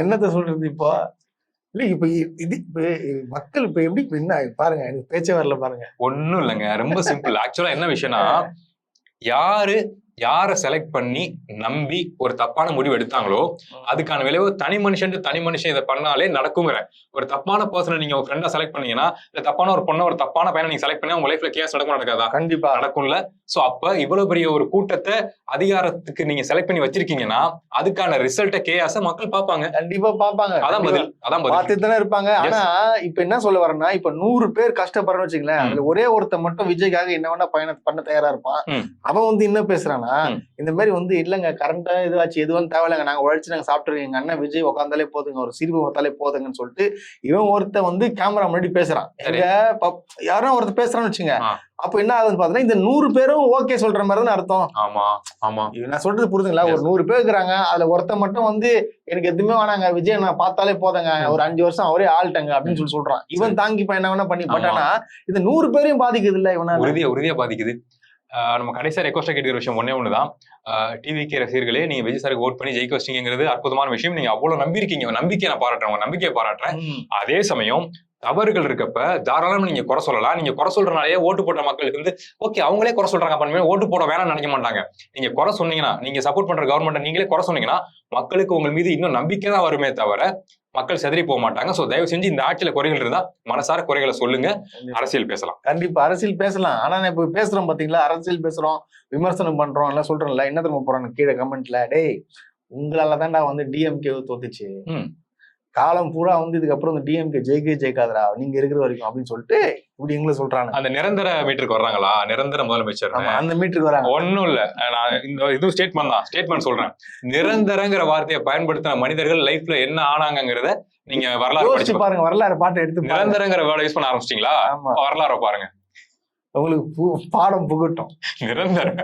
[SPEAKER 1] என்னத்த சொல்றது இப்போ? இல்ல இப்ப இது மக்கள் இப்ப எப்படி என்ன பாருங்க, எனக்கு பேச்சே வரல பாருங்க.
[SPEAKER 2] ஒண்ணும் இல்லைங்க, ரொம்ப சிம்பிள். ஆக்சுவலா என்ன விஷயம்னா, யாரை செலக்ட் பண்ணி நம்பி ஒரு தப்பான முடிவு எடுத்தாங்களோ அதுக்கான விளைவு தனி மனுஷன் இதை பண்ணாலே நடக்குங்கிற. ஒரு தப்பான பர்சனை நீங்க உங்க ஃப்ரெண்டா செலக்ட் பண்ணீங்கன்னா, இல்ல தப்பான ஒரு பொண்ணை ஒரு தப்பான பையனை நீங்க செலக்ட் பண்ணி உங்க லைஃப்ல கேஸ் நடக்காதா?
[SPEAKER 1] கண்டிப்பா
[SPEAKER 2] நடக்கும்ல. சோ அப்ப இவ்வளவு பெரிய ஒரு கூட்டத்தை அதிகாரத்துக்கு நீங்க செலக்ட் பண்ணி வச்சிருக்கீங்கன்னா அதுக்கான ரிசல்ட்டை கேஸ மக்கள் பாப்பாங்க.
[SPEAKER 1] கண்டிப்பா பாப்பாங்க.
[SPEAKER 2] அதான் பதில்.
[SPEAKER 1] பார்த்துட்டு தானே இருப்பாங்க. ஆனா இப்ப என்ன சொல்ல வரேன்னா, இப்ப 100 பேர் கஷ்டப்படுறோம்னு வச்சுங்களேன், அதுல ஒரே ஒருத்த மட்டும் விஜய்க்காக என்ன வேணா பயணம் பண்ண தயாரா இருப்பான். அவன் வந்து என்ன பேசுறானா, இந்த மாதிரி வந்து இல்லங்க கரண்டா இதுவாச்சு எதுவும் தேவையில்லைங்க, நாங்க உழைச்சு நாங்க சாப்பிட்டுருக்கோம், எங்க அண்ணன் விஜய் உட்காந்தாலே போதுங்க, ஒரு சிரிப்பு பார்த்தாலே போதுங்கன்னு சொல்லிட்டு இவன் ஒருத்த வந்து கேமரா முன்னாடி பேசுறான். யாரும் ஒருத்த பேசுறான்னு வச்சுங்க, அப்ப என்ன ஆகுதுன்னு பாத்தீங்கன்னா இந்த 100 பேரும் ஓகே சொல்ற மாதிரி தான் அர்த்தம்.
[SPEAKER 2] ஆமா ஆமா,
[SPEAKER 1] நான் சொல்றது புரியுதுங்களா? ஒரு 100 பேர் இருக்கிறாங்க, அதுல ஒருத்த மட்டும் வந்து எனக்கு எதுவுமே வேணாங்க, விஜய் நான் பார்த்தாலே போதங்க, ஒரு 5 வருஷம் அவரே ஆள்ட்டங்க அப்படின்னு சொல்றான். இவன் தாங்கி என்ன வேணா பண்ணி பட்டானா இந்த 100 பேரையும் பாதிக்குது இல்ல? இவனா
[SPEAKER 2] உறுதியா பாதிக்குது. நம்ம கடைசியா ரெக்வஸ்டா கேட்கிற விஷயம் ஒண்ணுதான். டிவிகே ரசிகர்களே, நீங்க விஜய் சாருக்கு ஓட் பண்ணி ஜெயிக்க வச்சிட்டீங்கிறது அற்புதமான விஷயம். நீங்க அவ்வளவு நம்பியிருக்கீங்க, நம்பிக்கையை நான் பாராட்டுறேன், உங்க நம்பிக்கையை பாராட்டுறேன். அதே சமயம் தவறுகள் இருக்கப்ப தாராளமா நீங்க குறை சொல்லலாம். நீங்க குறை சொல்றனாலேயே ஓட்டு போட்ட மக்களுக்கு வந்து ஓகே அவங்களே குறை சொல்றாங்க பண்ணி ஓட்டு போட வேணாம்னு நினைக்க மாட்டாங்க. நீங்க குறை சொன்னீங்கன்னா, நீங்க சப்போர்ட் பண்ற கவர்மெண்ட் நீங்களே குறை சொன்னீங்கன்னா மக்களுக்கு உங்கள் மீது இன்னும் நம்பிக்கை தான் வருமே தவிர மக்கள் செதறி போக மாட்டாங்க. சோ தயவு செஞ்சு இந்த ஆட்சியில குறைகள் இருந்தா மனசார குறைகளை சொல்லுங்க, அரசியல் பேசலாம்.
[SPEAKER 1] கண்டிப்பா அரசியல் பேசலாம். ஆனா நான் இப்ப பேசுறோம் பாத்தீங்களா, அரசியல் பேசுறோம், விமர்சனம் பண்றோம், எல்லாம் சொல்றோம்ல, என்ன தெரியுமா போறாங்க கீழே கமெண்ட்ல, டேய் உங்களால தான்டா வந்து டிஎம்கே தோத்துச்சு, காலம் பூரா வந்து இதுக்கப்புறம் இந்த டிஎம்கே ஜெயிக்காதரா நீங்க இருக்கிற வரைக்கும் அப்படின்னு சொல்லிட்டு இப்படி எங்களை சொல்றாங்க.
[SPEAKER 2] அந்த நிரந்தர மீட்டருக்கு வர்றாங்களா, நிரந்தர முதலமைச்சர்
[SPEAKER 1] அந்த மீட்டருக்கு வராங்க.
[SPEAKER 2] ஒன்னும் இல்ல, நான் இந்த இது ஸ்டேட்மெண்ட் சொல்றேன். நிரந்தரங்கிற வார்த்தையை பயன்படுத்தின மனிதர்கள் லைஃப்ல என்ன ஆனாங்கிறத நீங்க வரலாறு படிச்சு
[SPEAKER 1] பாருங்க. வரலாறு பாட்டு எடுத்து
[SPEAKER 2] நிரந்தரங்கிற வேர்டை யூஸ் பண்ண ஆரம்பிச்சிட்டீங்களா, வரலாறு பாருங்க,
[SPEAKER 1] உங்களுக்கு பாடம் புகட்டும்.
[SPEAKER 2] நிரந்தரம்.